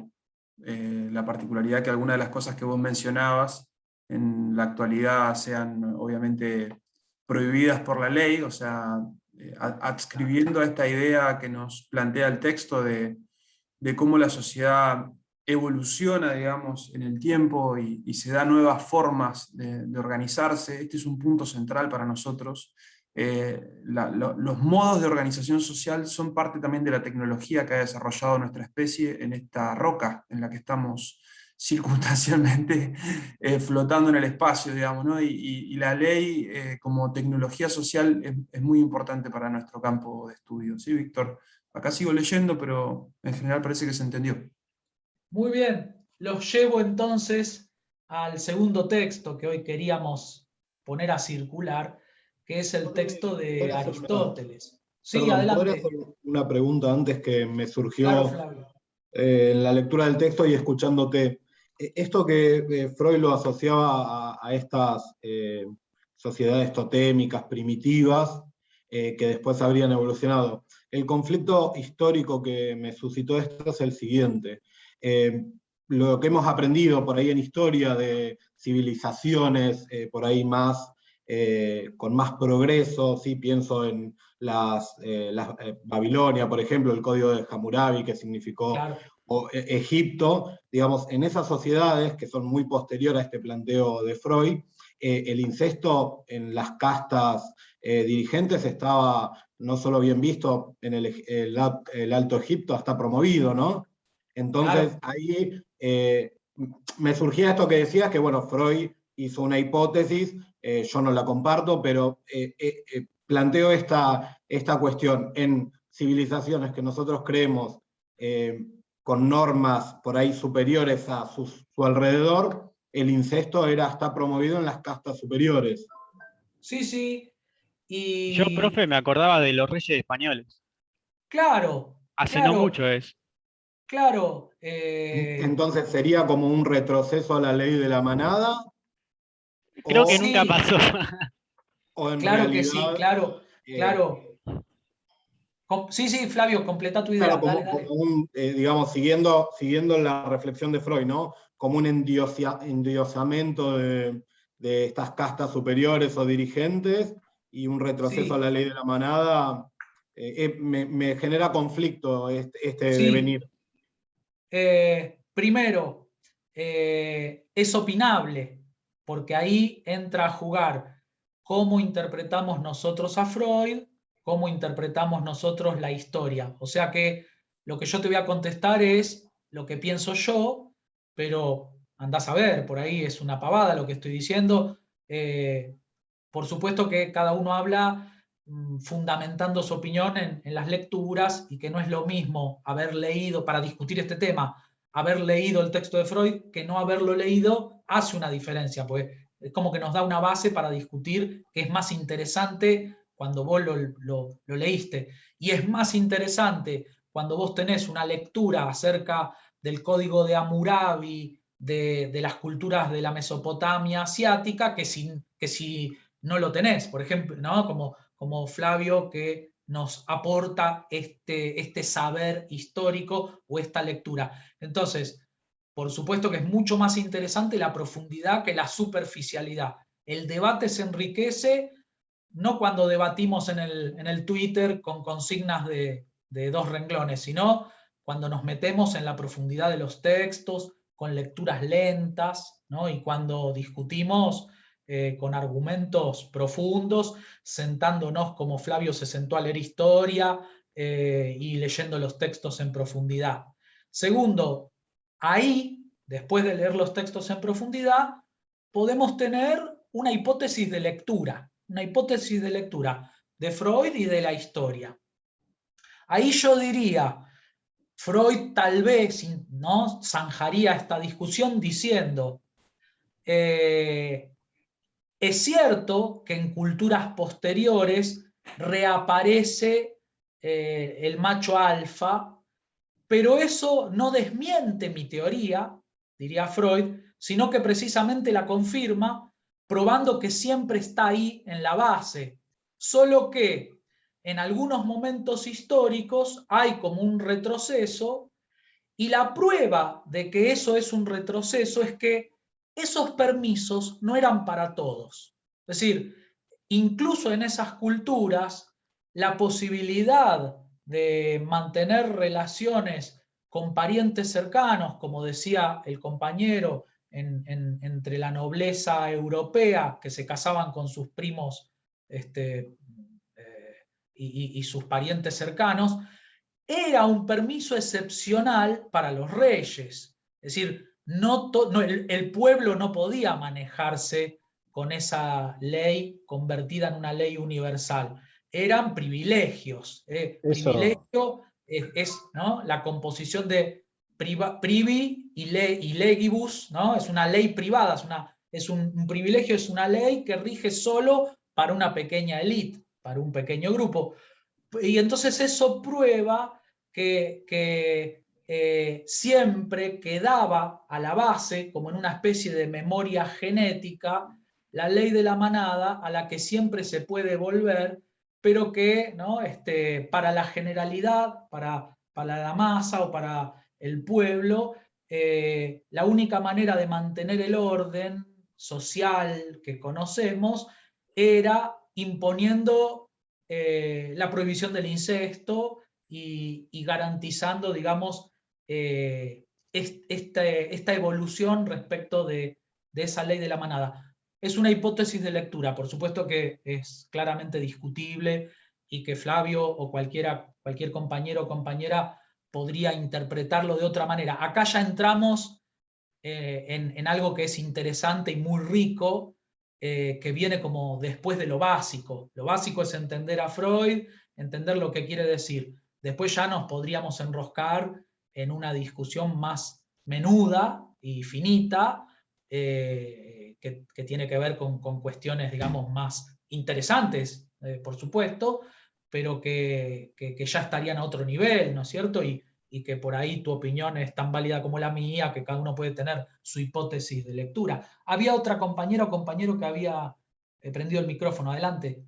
la particularidad que algunas de las cosas que vos mencionabas en la actualidad sean obviamente prohibidas por la ley, o sea, adscribiendo a esta idea que nos plantea el texto de cómo la sociedad evoluciona, digamos, en el tiempo y se da nuevas formas de organizarse. Este es un punto central para nosotros. Los modos de organización social son parte también de la tecnología que ha desarrollado nuestra especie en esta roca en la que estamos circunstancialmente flotando en el espacio, digamos, ¿no? Y la ley como tecnología social es muy importante para nuestro campo de estudio. ¿Sí, Víctor? Acá sigo leyendo, pero en general parece que se entendió. Muy bien, los llevo entonces al segundo texto que hoy queríamos poner a circular, que es el texto de Aristóteles. Sí, Perdón, adelante. ¿podría hacer una pregunta antes que me surgió Claro, Flavio. en la lectura del texto y escuchándote? Esto que Freud lo asociaba a estas sociedades totémicas, primitivas, que después habrían evolucionado. El conflicto histórico que me suscitó esto es el siguiente. Lo que hemos aprendido por ahí en historia de civilizaciones por ahí más, con más progreso, ¿sí? Pienso en Babilonia, por ejemplo, el código de Hammurabi, que significó, Claro. o Egipto, digamos, en esas sociedades que son muy posteriores a este planteo de Freud, el incesto en las castas dirigentes estaba no solo bien visto en el Alto Egipto, hasta promovido, ¿no? Entonces, Claro. ahí me surgía esto que decías, que bueno, Freud hizo una hipótesis, yo no la comparto, pero planteo esta cuestión en civilizaciones que nosotros creemos con normas por ahí superiores a su alrededor, el incesto está promovido en las castas superiores. Sí, sí. Y Yo, profe, me acordaba de los reyes españoles. claro, Hace claro, no mucho es. claro. Entonces, ¿sería como un retroceso a la ley de la manada? Creo que O, nunca Sí, pasó. o en claro que sí, realidad, claro, claro. Sí, sí, Flavio, completa tu idea. claro, Dale, como dale. un, digamos, siguiendo la reflexión de Freud, ¿no? Como un endiosamiento de estas castas superiores o dirigentes y un retroceso a Sí, la ley de la manada, me genera conflicto este sí. devenir. Primero, es opinable, porque ahí entra a jugar cómo interpretamos nosotros a Freud, cómo interpretamos nosotros la historia. O sea que lo que yo te voy a contestar es lo que pienso yo, pero andás a ver, por ahí es una pavada lo que estoy diciendo. Por supuesto que cada uno habla fundamentando su opinión en las lecturas, y que no es lo mismo haber leído, para discutir este tema, haber leído el texto de Freud que no haberlo leído. Hace una diferencia, pues es como que nos da una base para discutir, que es más interesante cuando vos lo leíste, y es más interesante cuando vos tenés una lectura acerca del código de Hammurabi, de las culturas de la Mesopotamia asiática, que si no lo tenés, por ejemplo, ¿no? Como Flavio, que nos aporta este saber histórico o esta lectura. Entonces, por supuesto que es mucho más interesante la profundidad que la superficialidad. El debate se enriquece no cuando debatimos en el Twitter con consignas de 2 renglones, sino cuando nos metemos en la profundidad de los textos, con lecturas lentas, ¿no? Y cuando discutimos con argumentos profundos, sentándonos como Flavio se sentó a leer historia y leyendo los textos en profundidad. Segundo, ahí después de leer los textos en profundidad, podemos tener una hipótesis de lectura de Freud y de la historia. Ahí yo diría, Freud tal vez, ¿no?, zanjaría esta discusión diciendo, es cierto que en culturas posteriores reaparece el macho alfa, pero eso no desmiente mi teoría, diría Freud, sino que precisamente la confirma, probando que siempre está ahí en la base, solo que en algunos momentos históricos hay como un retroceso, y la prueba de que eso es un retroceso es que esos permisos no eran para todos. Es decir, incluso en esas culturas, la posibilidad de mantener relaciones con parientes cercanos, como decía el compañero, entre la nobleza europea, que se casaban con sus primos y sus parientes cercanos, era un permiso excepcional para los reyes. Es decir, el pueblo no podía manejarse con esa ley convertida en una ley universal. Eran privilegios. Privilegio es, ¿no?, la composición de privi y legibus, ¿no? Es una ley privada, un privilegio, es una ley que rige solo para una pequeña élite, para un pequeño grupo. Y entonces eso prueba que siempre quedaba a la base, como en una especie de memoria genética, la ley de la manada a la que siempre se puede volver, pero que, ¿no?, para la generalidad, para la masa o para el pueblo, la única manera de mantener el orden social que conocemos era imponiendo la prohibición del incesto y garantizando, digamos, esta evolución respecto de esa ley de la manada. Es una hipótesis de lectura, por supuesto que es claramente discutible y que Flavio o cualquier compañero o compañera podría interpretarlo de otra manera. Acá ya entramos en algo que es interesante y muy rico, que viene como después de lo básico. Lo básico es entender a Freud, entender lo que quiere decir. Después ya nos podríamos enroscar en una discusión más menuda y finita, que tiene que ver con cuestiones, digamos, más interesantes, por supuesto, pero que ya estarían a otro nivel, ¿no es cierto? Y que por ahí tu opinión es tan válida como la mía, que cada uno puede tener su hipótesis de lectura. Había otra compañera o compañero que había prendido el micrófono. Adelante.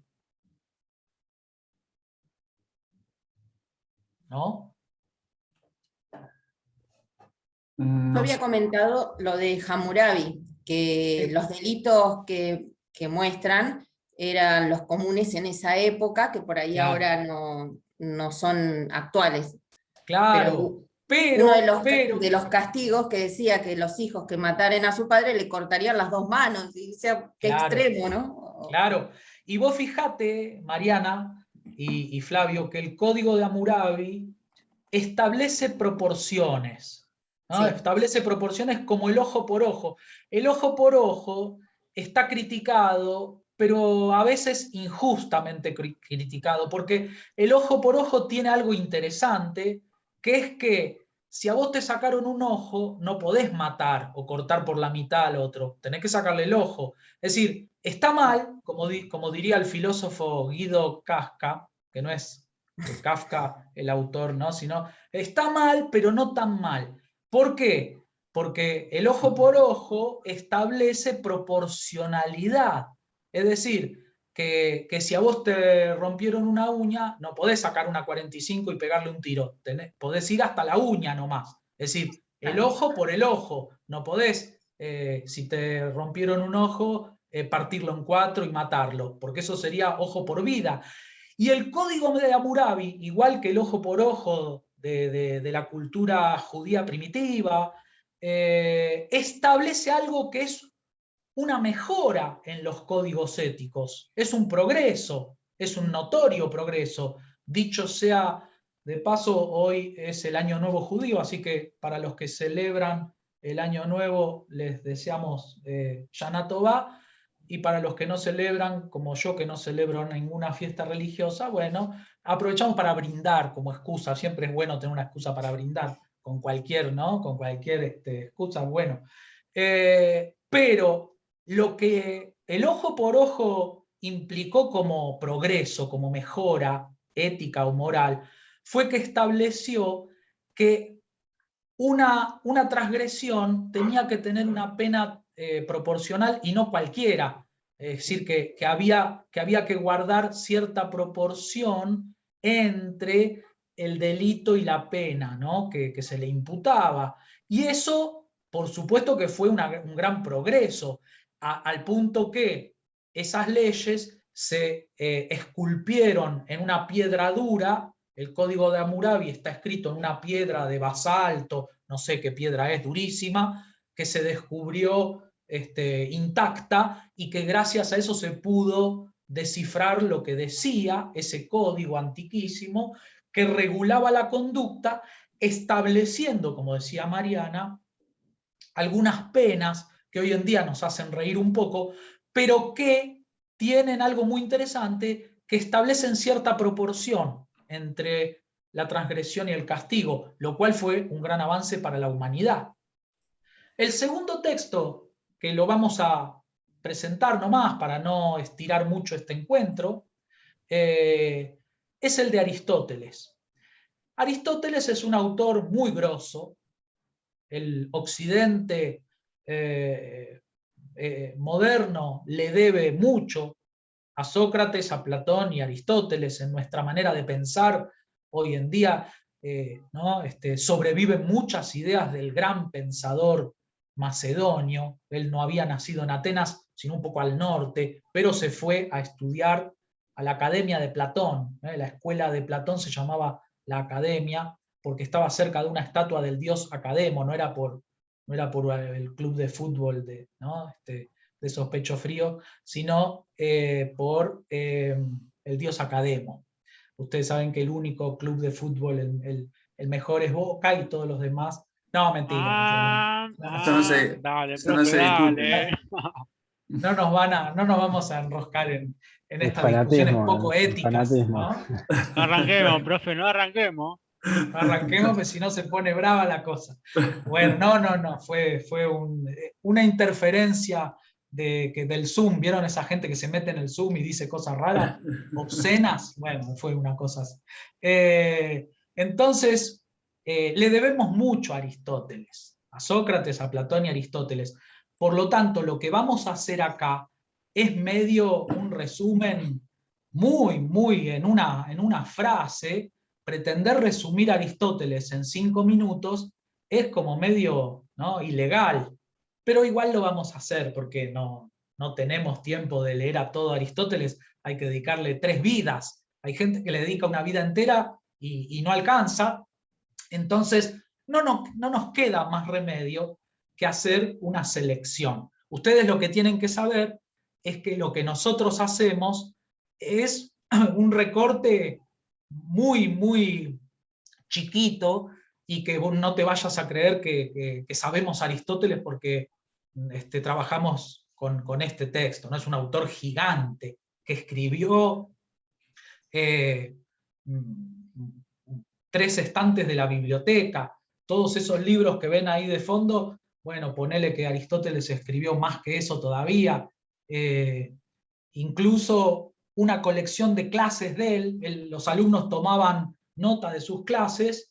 ¿No? Yo había comentado lo de Hammurabi, que los delitos que muestran eran los comunes en esa época, que por ahí ahora no son actuales. Claro, pero uno de los castigos que decía que los hijos que mataren a su padre le cortarían las dos manos, y decía, qué extremo, ¿no? Claro, y vos fijate, Mariana y Flavio, que el código de Hammurabi establece proporciones, ¿no? Sí. Establece proporciones como el ojo por ojo. El ojo por ojo está criticado, pero a veces injustamente criticado, porque el ojo por ojo tiene algo interesante, que es que si a vos te sacaron un ojo, no podés matar o cortar por la mitad al otro, tenés que sacarle el ojo. Es decir, está mal, como diría el filósofo Guido Kafka, que no es Kafka el autor, ¿no?, sino está mal, pero no tan mal. ¿Por qué? Porque el ojo por ojo establece proporcionalidad. Es decir, que si a vos te rompieron una uña, no podés sacar una 45 y pegarle un tiro. Podés ir hasta la uña nomás. Es decir, el ojo por el ojo. No podés, si te rompieron un ojo, partirlo en 4 y matarlo, porque eso sería ojo por vida. Y el código de Hammurabi, igual que el ojo por ojo de la cultura judía primitiva, establece algo que es una mejora en los códigos éticos. Es un progreso, es un notorio progreso. Dicho sea de paso, hoy es el Año Nuevo Judío, así que para los que celebran el año nuevo les deseamos Shana Tová, y para los que no celebran, como yo que no celebro ninguna fiesta religiosa, bueno, aprovechamos para brindar como excusa. Siempre es bueno tener una excusa para brindar, con cualquier, ¿no? Con cualquier excusa, bueno. Pero lo que el ojo por ojo implicó como progreso, como mejora ética o moral, fue que estableció que una transgresión tenía que tener una pena proporcional y no cualquiera. Es decir, que había que guardar cierta proporción entre el delito y la pena, ¿no? que se le imputaba. Y eso, por supuesto que fue un gran progreso, al punto que esas leyes se esculpieron en una piedra dura. El Código de Hammurabi está escrito en una piedra de basalto, no sé qué piedra es, durísima, que se descubrió intacta, y que gracias a eso se pudo descifrar lo que decía ese código antiquísimo que regulaba la conducta, estableciendo, como decía Mariana, algunas penas que hoy en día nos hacen reír un poco, pero que tienen algo muy interesante, que establecen cierta proporción entre la transgresión y el castigo, lo cual fue un gran avance para la humanidad. El segundo texto, que lo vamos a presentar nomás para no estirar mucho este encuentro, es el de Aristóteles. Aristóteles es un autor muy grosso. El occidente moderno le debe mucho a Sócrates, a Platón y a Aristóteles en nuestra manera de pensar. Hoy en día ¿no? Sobreviven muchas ideas del gran pensador macedonio. Él no había nacido en Atenas, sino un poco al norte, pero se fue a estudiar a la Academia de Platón. La escuela de Platón se llamaba la Academia, porque estaba cerca de una estatua del dios Academo, no era por el club de fútbol ¿no? de esos pechos fríos, sino por el dios Academo. Ustedes saben que el único club de fútbol, el mejor es Boca, y todos los demás... No, mentira. Esto no se dale. No nos vamos a enroscar en estas discusiones poco éticas, ¿no? No arranquemos, profe, no arranquemos. No arranquemos, porque si no se pone brava la cosa. Bueno, no, fue una interferencia del Zoom. ¿Vieron esa gente que se mete en el Zoom y dice cosas raras, obscenas? Bueno, fue una cosa así. Entonces, le debemos mucho a Aristóteles, a Sócrates, a Platón y a Aristóteles. Por lo tanto, lo que vamos a hacer acá es medio un resumen muy en una frase. Pretender resumir a Aristóteles en 5 minutos es como medio, ¿no? ilegal, pero igual lo vamos a hacer porque no tenemos tiempo de leer a todo Aristóteles. Hay que dedicarle 3 vidas. Hay gente que le dedica una vida entera y no alcanza. Entonces no nos queda más remedio que hacer una selección. Ustedes lo que tienen que saber es que lo que nosotros hacemos es un recorte muy chiquito, y que vos no te vayas a creer que sabemos Aristóteles porque trabajamos con este texto, ¿no? Es un autor gigante que escribió 3 estantes de la biblioteca. Todos esos libros que ven ahí de fondo, bueno, ponele que Aristóteles escribió más que eso todavía. Incluso una colección de clases de él, los alumnos tomaban nota de sus clases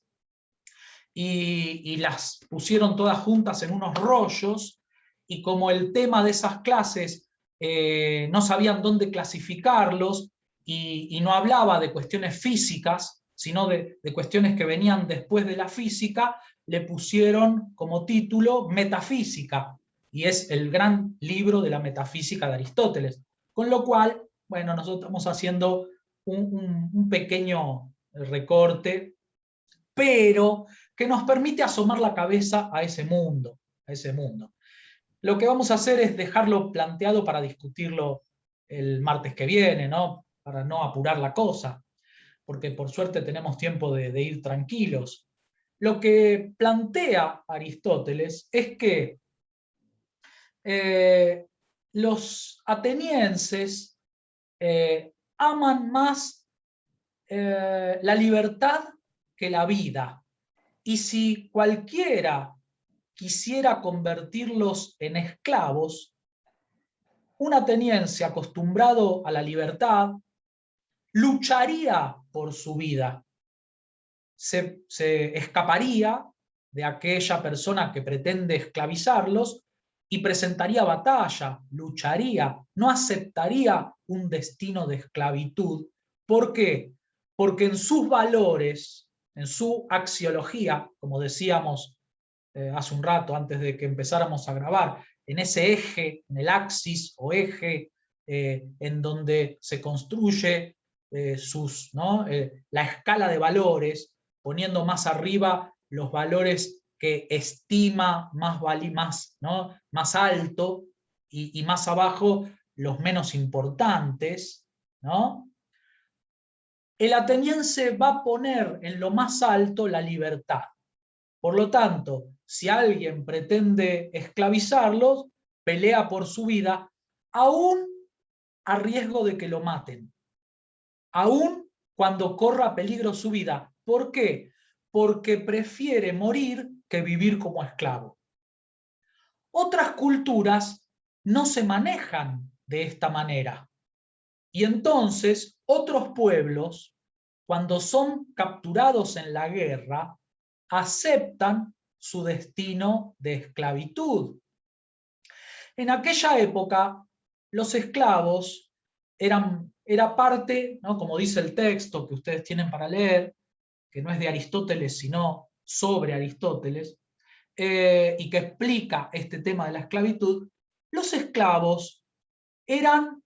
y las pusieron todas juntas en unos rollos, y como el tema de esas clases no sabían dónde clasificarlos, y no hablaba de cuestiones físicas, sino de cuestiones que venían después de la física, le pusieron como título Metafísica, y es el gran libro de la metafísica de Aristóteles. Con lo cual, bueno, nosotros estamos haciendo un pequeño recorte, pero que nos permite asomar la cabeza a ese mundo. Lo que vamos a hacer es dejarlo planteado para discutirlo el martes que viene, ¿no? Para no apurar la cosa, porque por suerte tenemos tiempo de ir tranquilos. lo que plantea Aristóteles es que los atenienses aman más la libertad que la vida. Y si cualquiera quisiera convertirlos en esclavos, un ateniense acostumbrado a la libertad lucharía por su vida. Se escaparía de aquella persona que pretende esclavizarlos y presentaría batalla, lucharía, no aceptaría un destino de esclavitud. ¿Por qué? Porque en sus valores, en su axiología, como decíamos hace un rato antes de que empezáramos a grabar, en ese eje, en el axis o eje en donde se construye la escala de valores, poniendo más arriba los valores que estima más alto y más abajo los menos importantes, ¿no? El ateniense va a poner en lo más alto la libertad. Por lo tanto, si alguien pretende esclavizarlos, pelea por su vida, aún a riesgo de que lo maten, aún cuando corra peligro su vida. ¿Por qué? Porque prefiere morir que vivir como esclavo. Otras culturas no se manejan de esta manera. Y entonces otros pueblos, cuando son capturados en la guerra, aceptan su destino de esclavitud. En aquella época, los esclavos era parte, ¿no? Como dice el texto que ustedes tienen para leer, que no es de Aristóteles, sino sobre Aristóteles, y que explica este tema de la esclavitud. Los esclavos eran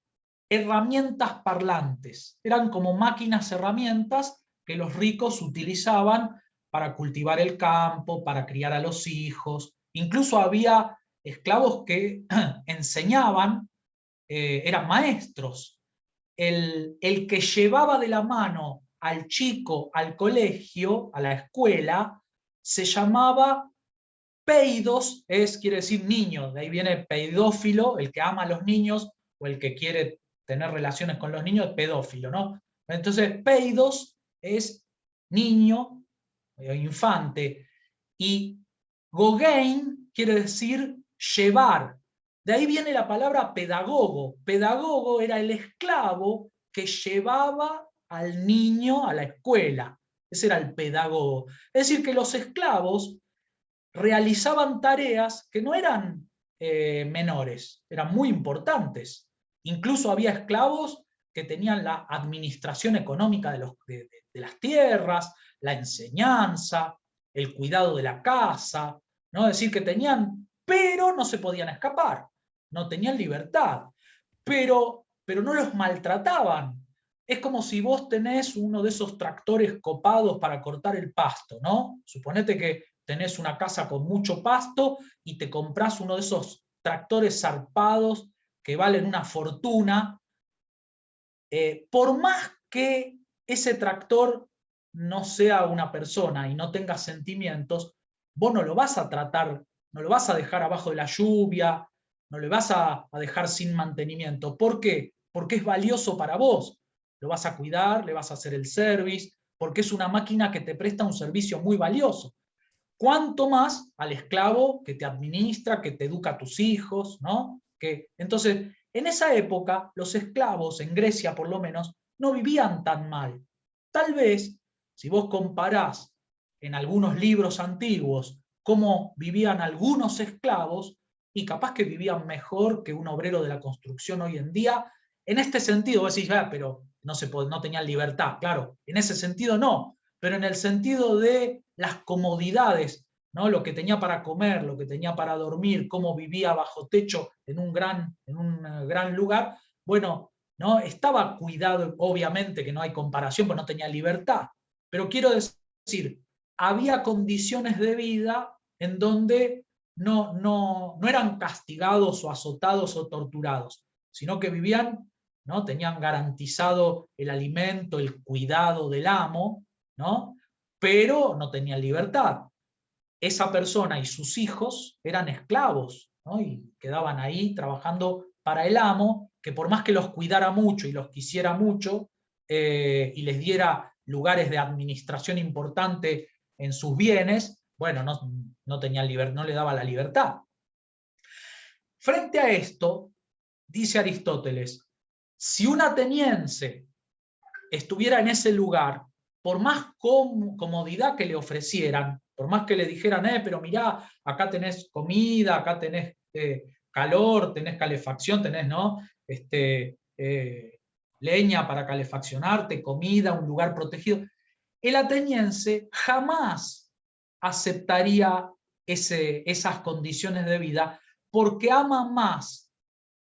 herramientas parlantes, eran como máquinas herramientas que los ricos utilizaban para cultivar el campo, para criar a los hijos. Incluso había esclavos que enseñaban, eran maestros. El que llevaba de la mano al chico al colegio, a la escuela, se llamaba peidos, quiere decir niño, de ahí viene pedófilo, el que ama a los niños o el que quiere tener relaciones con los niños, es pedófilo, ¿no? Entonces, peidos es niño, infante, y gogein quiere decir llevar. De ahí viene la palabra pedagogo. Pedagogo era el esclavo que llevaba al niño a la escuela. Ese era el pedagogo. Es decir, que los esclavos realizaban tareas que no eran menores, eran muy importantes. Incluso había esclavos que tenían la administración económica de las tierras, la enseñanza, el cuidado de la casa, ¿no? Es decir, que tenían, pero no se podían escapar, no tenían libertad, pero no los maltrataban. Es como si vos tenés uno de esos tractores copados para cortar el pasto, ¿no? Suponete que tenés una casa con mucho pasto y te comprás uno de esos tractores zarpados que valen una fortuna. Por más que ese tractor no sea una persona y no tenga sentimientos, vos no lo vas a tratar, no lo vas a dejar abajo de la lluvia, no lo vas a dejar sin mantenimiento. ¿Por qué? Porque es valioso para vos. Lo vas a cuidar, le vas a hacer el service, porque es una máquina que te presta un servicio muy valioso. Cuanto más al esclavo que te administra, que te educa a tus hijos, ¿no? Entonces, en esa época, los esclavos, en Grecia por lo menos, no vivían tan mal. Tal vez, si vos comparás en algunos libros antiguos cómo vivían algunos esclavos, y capaz que vivían mejor que un obrero de la construcción hoy en día, en este sentido, vos decís, pero no tenían libertad. Claro, en ese sentido no, pero en el sentido de las comodidades, ¿no? Lo que tenía para comer, lo que tenía para dormir, cómo vivía bajo techo en un gran lugar, bueno, ¿no? Estaba cuidado, obviamente que no hay comparación, porque no tenía libertad, pero quiero decir, había condiciones de vida en donde no eran castigados o azotados o torturados, sino que vivían, ¿no? Tenían garantizado el alimento, el cuidado del amo, ¿no? pero no tenían libertad. Esa persona y sus hijos eran esclavos, ¿no? Y quedaban ahí trabajando para el amo, que por más que los cuidara mucho y los quisiera mucho, y les diera lugares de administración importante en sus bienes, bueno, no le daba la libertad. Frente a esto, dice Aristóteles, si un ateniense estuviera en ese lugar, por más comodidad que le ofrecieran, por más que le dijeran, pero mirá, acá tenés comida, acá tenés calor, tenés calefacción, tenés, ¿no? Leña para calefaccionarte, comida, un lugar protegido. El ateniense jamás aceptaría esas condiciones de vida porque ama más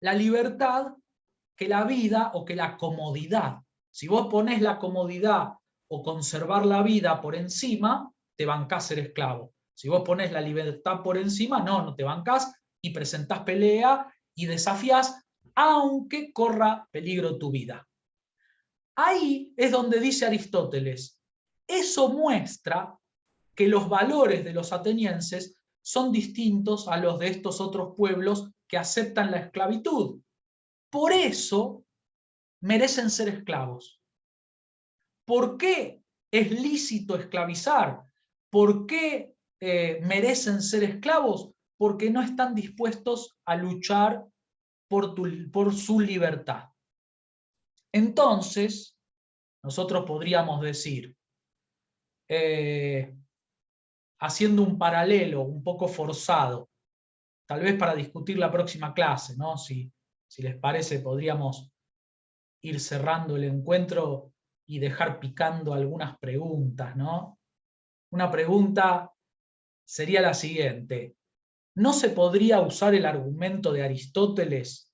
la libertad que la vida o que la comodidad. Si vos ponés la comodidad o conservar la vida por encima, te bancás ser esclavo. Si vos ponés la libertad por encima, no te bancás y presentás pelea y desafías, aunque corra peligro tu vida. Ahí es donde dice Aristóteles, eso muestra que los valores de los atenienses son distintos a los de estos otros pueblos que aceptan la esclavitud. Por eso merecen ser esclavos. ¿Por qué es lícito esclavizar? ¿Por qué merecen ser esclavos? Porque no están dispuestos a luchar por su libertad. Entonces, nosotros podríamos decir, haciendo un paralelo un poco forzado, tal vez para discutir la próxima clase, ¿no? Si les parece, podríamos ir cerrando el encuentro y dejar picando algunas preguntas, ¿no? Una pregunta sería la siguiente. ¿No se podría usar el argumento de Aristóteles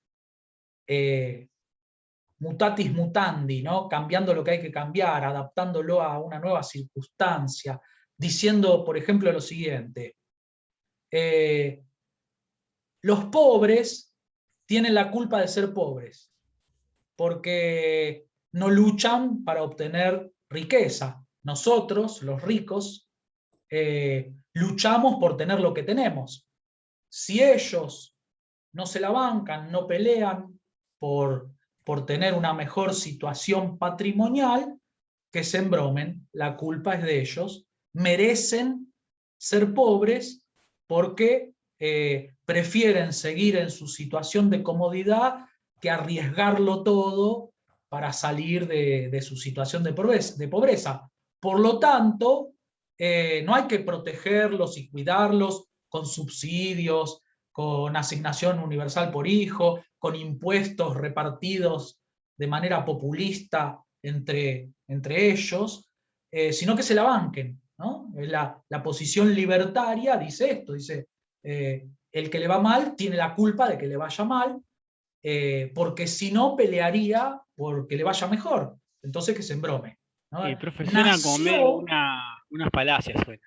mutatis mutandi, ¿no? Cambiando lo que hay que cambiar, adaptándolo a una nueva circunstancia, diciendo, por ejemplo, lo siguiente? Los pobres tienen la culpa de ser pobres, porque no luchan para obtener riqueza. Nosotros, los ricos, luchamos por tener lo que tenemos. Si ellos no se la bancan, no pelean por tener una mejor situación patrimonial, que se embromen, la culpa es de ellos, merecen ser pobres porque prefieren seguir en su situación de comodidad que arriesgarlo todo para salir de su situación de pobreza. Por lo tanto, no hay que protegerlos y cuidarlos con subsidios, con asignación universal por hijo, con impuestos repartidos de manera populista entre ellos, sino que se la banquen, ¿no? La posición libertaria dice esto, dice, el que le va mal tiene la culpa de que le vaya mal, porque si no pelearía porque le vaya mejor, entonces que se embrome, ¿no? Y profe, suena como medio una falacia, suena.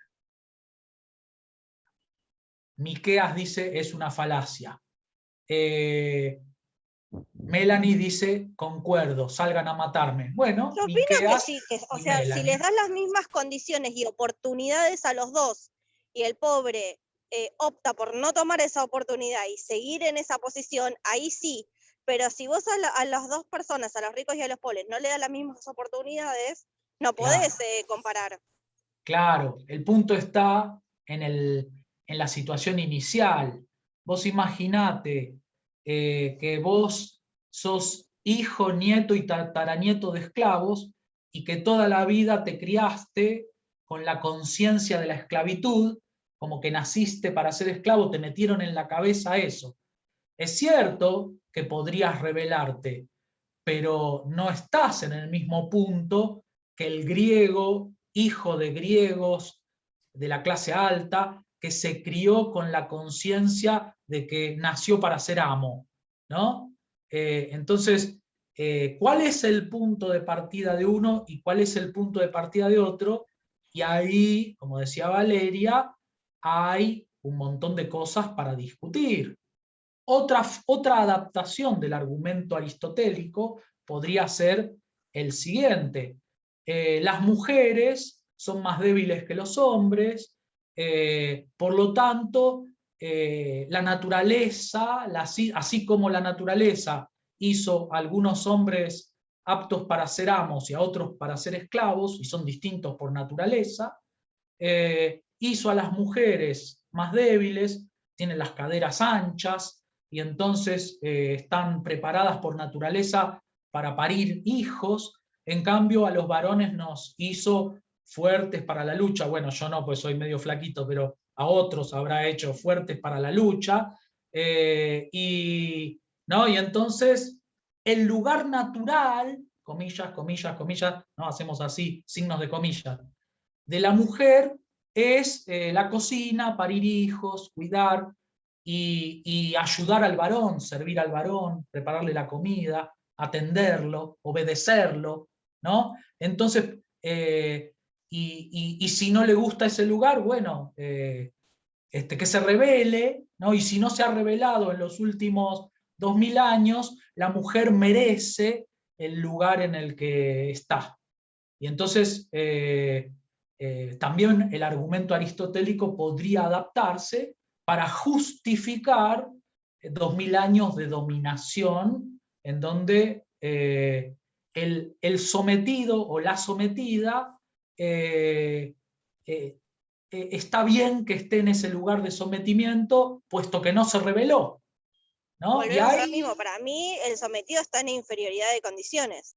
Miqueas dice es una falacia. Melanie dice concuerdo, salgan a matarme. Bueno, yo opino Miqueas que sí, o sea, si les das las mismas condiciones y oportunidades a los dos y el pobre opta por no tomar esa oportunidad y seguir en esa posición, ahí sí. Pero si vos a las dos personas, a los ricos y a los pobres, no le das las mismas oportunidades, no podés comparar. Claro, el punto está en la situación inicial. Vos imaginate que vos sos hijo, nieto y tataranieto de esclavos y que toda la vida te criaste con la conciencia de la esclavitud, como que naciste para ser esclavo, te metieron en la cabeza eso. Es cierto que podrías rebelarte, pero no estás en el mismo punto que el griego, hijo de griegos de la clase alta, que se crió con la conciencia de que nació para ser amo, ¿no? Entonces, ¿cuál es el punto de partida de uno y cuál es el punto de partida de otro? Y ahí, como decía Valeria, hay un montón de cosas para discutir. Otra adaptación del argumento aristotélico podría ser el siguiente. Las mujeres son más débiles que los hombres, por lo tanto, la naturaleza, así como la naturaleza hizo a algunos hombres aptos para ser amos y a otros para ser esclavos, y son distintos por naturaleza, hizo a las mujeres más débiles, tienen las caderas anchas, y entonces están preparadas por naturaleza para parir hijos. En cambio, a los varones nos hizo fuertes para la lucha. Bueno, yo no, pues soy medio flaquito, pero a otros habrá hecho fuertes para la lucha. ¿No? Y entonces, el lugar natural, comillas, comillas, comillas, ¿no? Hacemos así, signos de comillas, de la mujer es la cocina, parir hijos, cuidar y ayudar al varón, servir al varón, prepararle la comida, atenderlo, obedecerlo, ¿no? Entonces, y si no le gusta ese lugar, bueno, que se rebele, ¿no? Y si no se ha rebelado en los últimos 2000 años, la mujer merece el lugar en el que está. Y entonces, también el argumento aristotélico podría adaptarse para justificar 2000 años de dominación en donde el sometido o la sometida está bien que esté en ese lugar de sometimiento, puesto que no se rebeló, ¿no? Y Volvemos a lo ahí, mismo, para mí el sometido está en inferioridad de condiciones.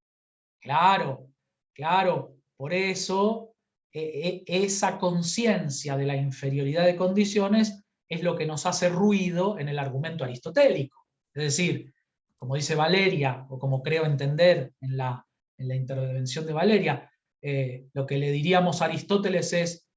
claro, claro, por eso esa conciencia de la inferioridad de condiciones es lo que nos hace ruido en el argumento aristotélico. Es decir, como dice Valeria, o como creo entender en la intervención de Valeria, lo que le diríamos a Aristóteles es,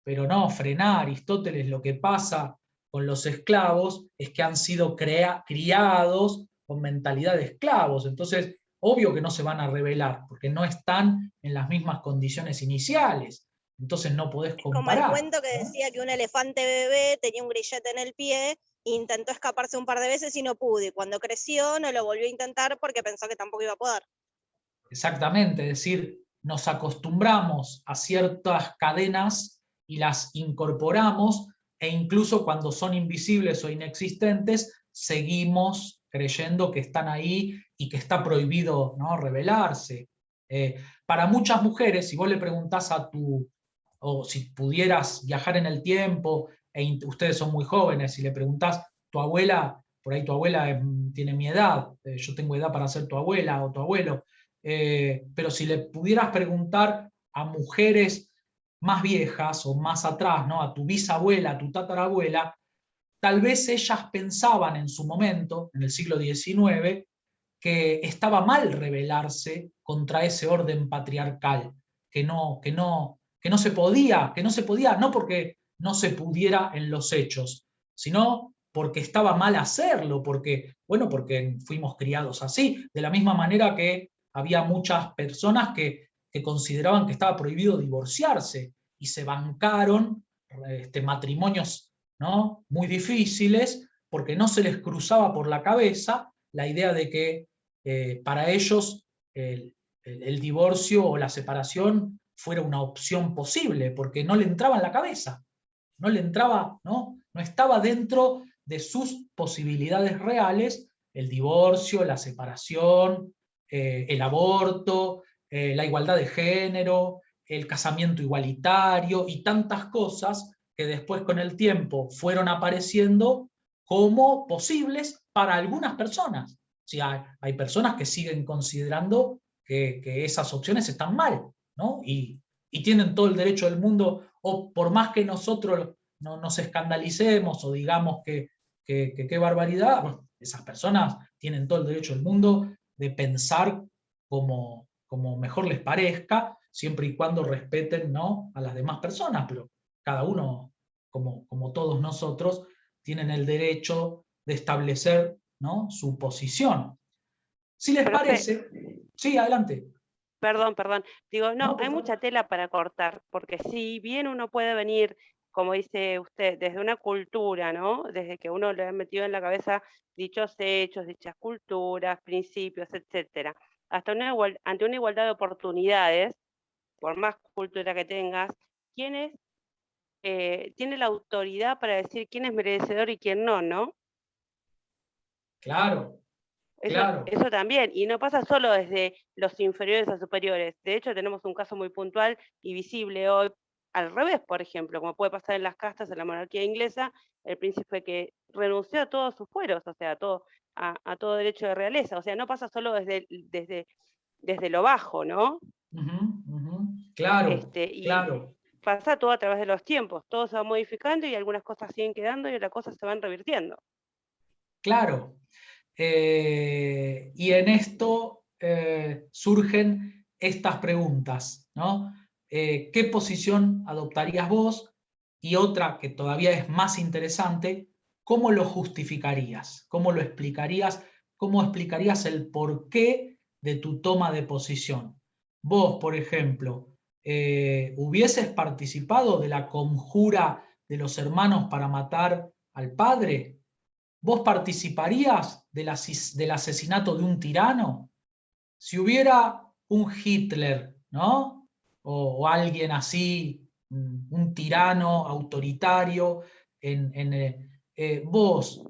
pero no, frená, Aristóteles, lo que pasa con los esclavos es que han sido criados con mentalidad de esclavos, entonces obvio que no se van a rebelar, porque no están en las mismas condiciones iniciales, entonces no podés comparar. Como el cuento que ¿no? decía que un elefante bebé tenía un grillete en el pie, intentó escaparse un par de veces y no pudo, y cuando creció no lo volvió a intentar porque pensó que tampoco iba a poder. Exactamente, es decir, nos acostumbramos a ciertas cadenas y las incorporamos, e incluso cuando son invisibles o inexistentes, seguimos creyendo que están ahí y que está prohibido, ¿no?, rebelarse. Para muchas mujeres, si vos le preguntás o si pudieras viajar en el tiempo, ustedes son muy jóvenes, si le preguntás, tu abuela, por ahí tu abuela tiene mi edad, yo tengo edad para ser tu abuela o tu abuelo, pero si le pudieras preguntar a mujeres más viejas o más atrás, ¿no?, a tu bisabuela, a tu tatarabuela, tal vez ellas pensaban en su momento, en el siglo XIX, que estaba mal rebelarse contra ese orden patriarcal, que no se podía, no porque no se pudiera en los hechos, sino porque estaba mal hacerlo, porque fuimos criados así, de la misma manera que había muchas personas que consideraban que estaba prohibido divorciarse y se bancaron matrimonios, ¿no?, muy difíciles porque no se les cruzaba por la cabeza la idea de que para ellos el divorcio o la separación fuera una opción posible, porque no le entraba en la cabeza, no le entraba, no estaba dentro de sus posibilidades reales el divorcio, la separación, el aborto, la igualdad de género, el casamiento igualitario y tantas cosas que después con el tiempo fueron apareciendo como posibles para algunas personas. Sí, hay personas que siguen considerando que esas opciones están mal, ¿no? Y tienen todo el derecho del mundo, o por más que nosotros no nos escandalicemos o digamos que qué barbaridad, bueno, esas personas tienen todo el derecho del mundo de pensar como mejor les parezca, siempre y cuando respeten, ¿no?, a las demás personas, pero cada uno, como todos nosotros, tienen el derecho de establecer, ¿no?, su posición. Si les parece, sí, adelante. Perdón. Digo, no, hay por mucha tela para cortar, porque si bien uno puede venir, como dice usted, desde una cultura, ¿no? Desde que uno le ha metido en la cabeza dichos hechos, dichas culturas, principios, etcétera, hasta ante una igualdad de oportunidades, por más cultura que tengas, quién tiene la autoridad para decir quién es merecedor y quién no, ¿no? Claro, claro. Eso también, y no pasa solo desde los inferiores a superiores. De hecho, tenemos un caso muy puntual y visible hoy, al revés, por ejemplo, como puede pasar en las castas, en la monarquía inglesa, el príncipe que renunció a todos sus fueros, o sea, a todo derecho de realeza. O sea, no pasa solo desde lo bajo, ¿no? Claro, Y claro. pasa todo a través de los tiempos, todo se va modificando y algunas cosas siguen quedando y otras cosas se van revirtiendo. Claro. Y en esto surgen estas preguntas, ¿no? ¿Qué posición adoptarías vos? Y otra que todavía es más interesante, ¿cómo lo justificarías? ¿Cómo lo explicarías? ¿Cómo explicarías el porqué de tu toma de posición? Vos, por ejemplo, ¿hubieses participado de la conjura de los hermanos para matar al padre? ¿Vos participarías del asesinato de un tirano? Si hubiera un Hitler, ¿no? O alguien así, un tirano autoritario, vos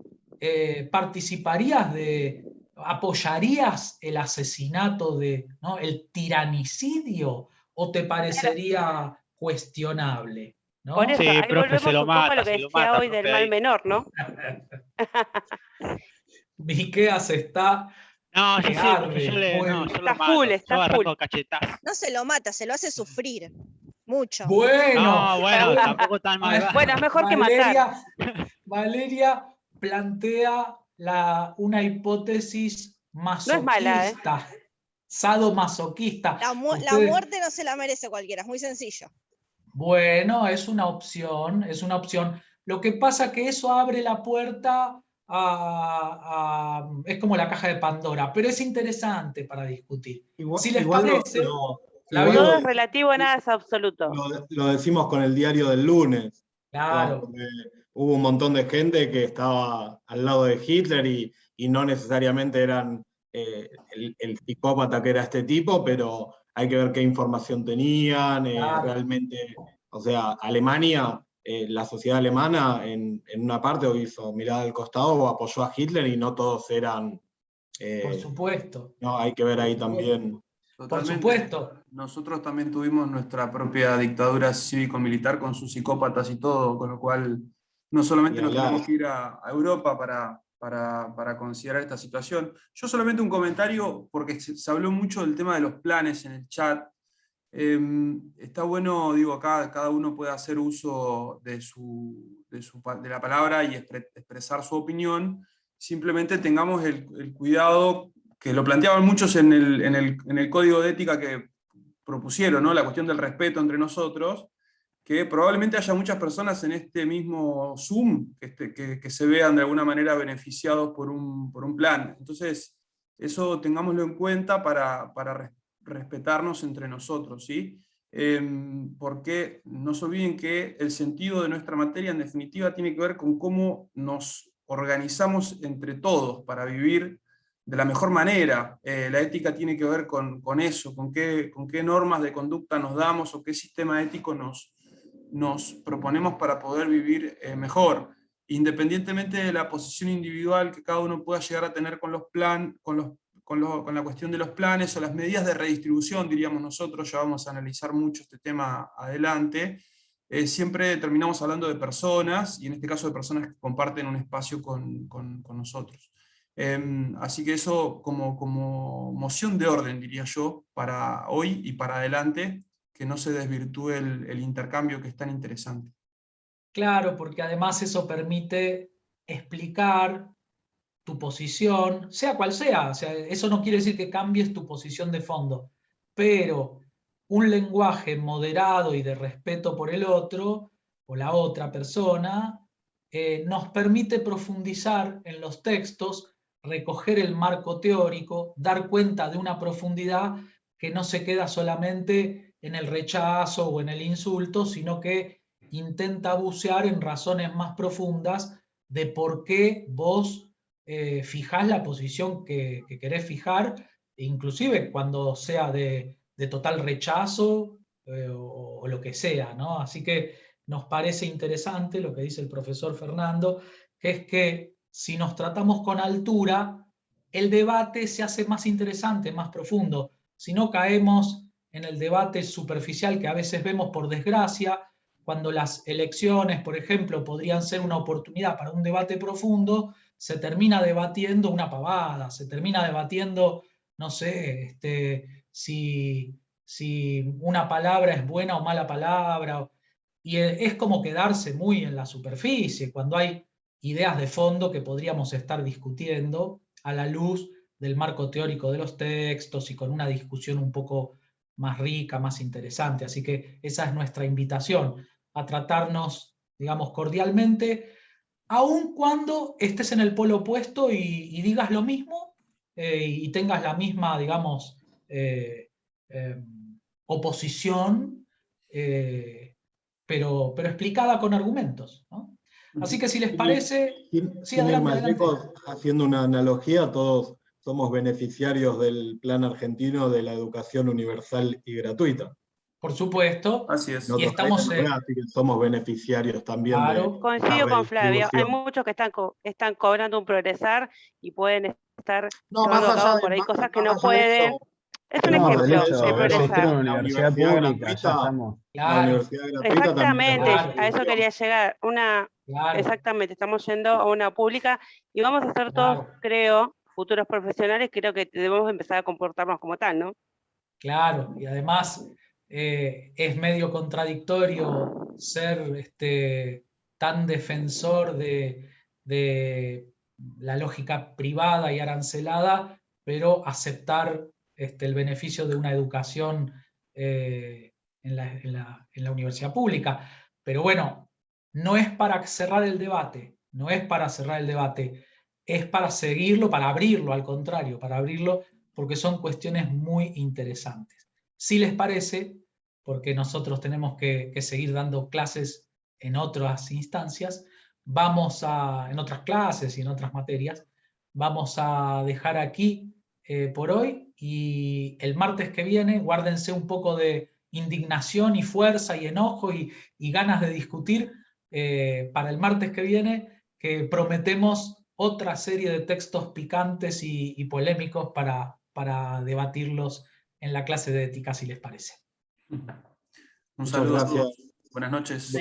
participarías apoyarías el asesinato ¿no? el tiranicidio, o te parecería cuestionable, ¿no? Por eso, Sí, ahí profe, volvemos un poco a lo que decía hoy del mal menor, ¿no? Miqueas está No, yo que sí, arde. yo Está lo mato, está yo full. arranco cachetazos. No se lo mata, se lo hace sufrir. Mucho. Bueno, No, bueno, tampoco tan mal. Bueno, es mejor que matar. Valeria plantea una hipótesis No es mala, ¿eh? masoquista, sadomasoquista. La muerte no se la merece cualquiera, es muy sencillo. Bueno, es una opción, es una opción. Lo que pasa que eso abre la puerta es como la caja de Pandora, pero es interesante para discutir. Si les parece, todo es relativo, nada es absoluto. Lo decimos con el diario del lunes. Claro. Porque hubo un montón de gente que estaba al lado de Hitler y no necesariamente eran el psicópata que era este tipo, pero hay que ver qué información tenían, realmente. O sea, Alemania, la sociedad alemana en una parte hizo mirada al costado o apoyó a Hitler y no todos eran... por supuesto. No, hay que ver ahí también. Totalmente. Por supuesto. Nosotros también tuvimos nuestra propia dictadura cívico-militar con sus psicópatas y todo, con lo cual no solamente nos tenemos que ir a Europa para considerar esta situación. Yo solamente un comentario, porque se habló mucho del tema de los planes en el chat. Está bueno, digo, acá cada uno puede hacer uso de la palabra y expresar su opinión. Simplemente tengamos el cuidado, que lo planteaban muchos en el código de ética que propusieron, ¿no? La cuestión del respeto entre nosotros, que probablemente haya muchas personas en este mismo Zoom que se vean de alguna manera beneficiados por un plan. Entonces, eso tengámoslo en cuenta para respetarnos entre nosotros, ¿sí? Porque no se olviden que el sentido de nuestra materia en definitiva tiene que ver con cómo nos organizamos entre todos para vivir de la mejor manera. La ética tiene que ver con eso, con qué normas de conducta nos damos o qué sistema ético nos proponemos para poder vivir mejor, independientemente de la posición individual que cada uno pueda llegar a tener con la cuestión de los planes o las medidas de redistribución, diríamos nosotros. Ya vamos a analizar mucho este tema adelante. Siempre terminamos hablando de personas, y en este caso de personas que comparten un espacio con nosotros. Así que eso como moción de orden, diría yo, para hoy y para adelante, que no se desvirtúe el intercambio, que es tan interesante. Claro, porque además eso permite explicar tu posición, sea cual sea. O sea, eso no quiere decir que cambies tu posición de fondo, pero un lenguaje moderado y de respeto por el otro o la otra persona nos permite profundizar en los textos, recoger el marco teórico, dar cuenta de una profundidad que no se queda solamente en el rechazo o en el insulto, sino que intenta bucear en razones más profundas de por qué vos fijás la posición que querés fijar, inclusive cuando sea de total rechazo o lo que sea, ¿no? Así que nos parece interesante lo que dice el profesor Fernando, que es que si nos tratamos con altura, el debate se hace más interesante, más profundo. Si no caemos en el debate superficial que a veces vemos, por desgracia, cuando las elecciones, por ejemplo, podrían ser una oportunidad para un debate profundo, se termina debatiendo una pavada, se termina debatiendo, no sé, si una palabra es buena o mala palabra, y es como quedarse muy en la superficie, cuando hay ideas de fondo que podríamos estar discutiendo a la luz del marco teórico de los textos y con una discusión un poco más rica, más interesante. Así que esa es nuestra invitación, a tratarnos, digamos, cordialmente, aun cuando estés en el polo opuesto y digas lo mismo y tengas la misma, digamos, oposición, pero explicada con argumentos, ¿no? Así que si les parece... Sin ir más lejos, haciendo una analogía, todos somos beneficiarios del Plan Argentino de la educación universal y gratuita. Por supuesto. Así es. Y estamos somos beneficiarios también, claro, de coincido con Flavio. Hay muchos que están cobrando un progresar y pueden estar llevando a cabo por ahí cosas que no pueden. Es un ejemplo, el progresar. La universidad pública, ya estamos. La universidad gratuita. Exactamente, a eso quería llegar. Exactamente, estamos yendo a una pública y vamos a ser todos, creo, futuros profesionales, creo que debemos empezar a comportarnos como tal, ¿no? Claro, y además es medio contradictorio ser tan defensor de la lógica privada y arancelada, pero aceptar el beneficio de una educación en la universidad pública. Pero bueno, no es para cerrar el debate, no es para cerrar el debate, es para seguirlo, para abrirlo, al contrario, para abrirlo, porque son cuestiones muy interesantes. Si les parece, porque nosotros tenemos que seguir dando clases en otras instancias, en otras clases y en otras materias, vamos a dejar aquí por hoy, y el martes que viene, guárdense un poco de indignación y fuerza y enojo y ganas de discutir para el martes que viene, que prometemos otra serie de textos picantes y polémicos para debatirlos en la clase de ética, si les parece. Un saludo a todos. Buenas noches.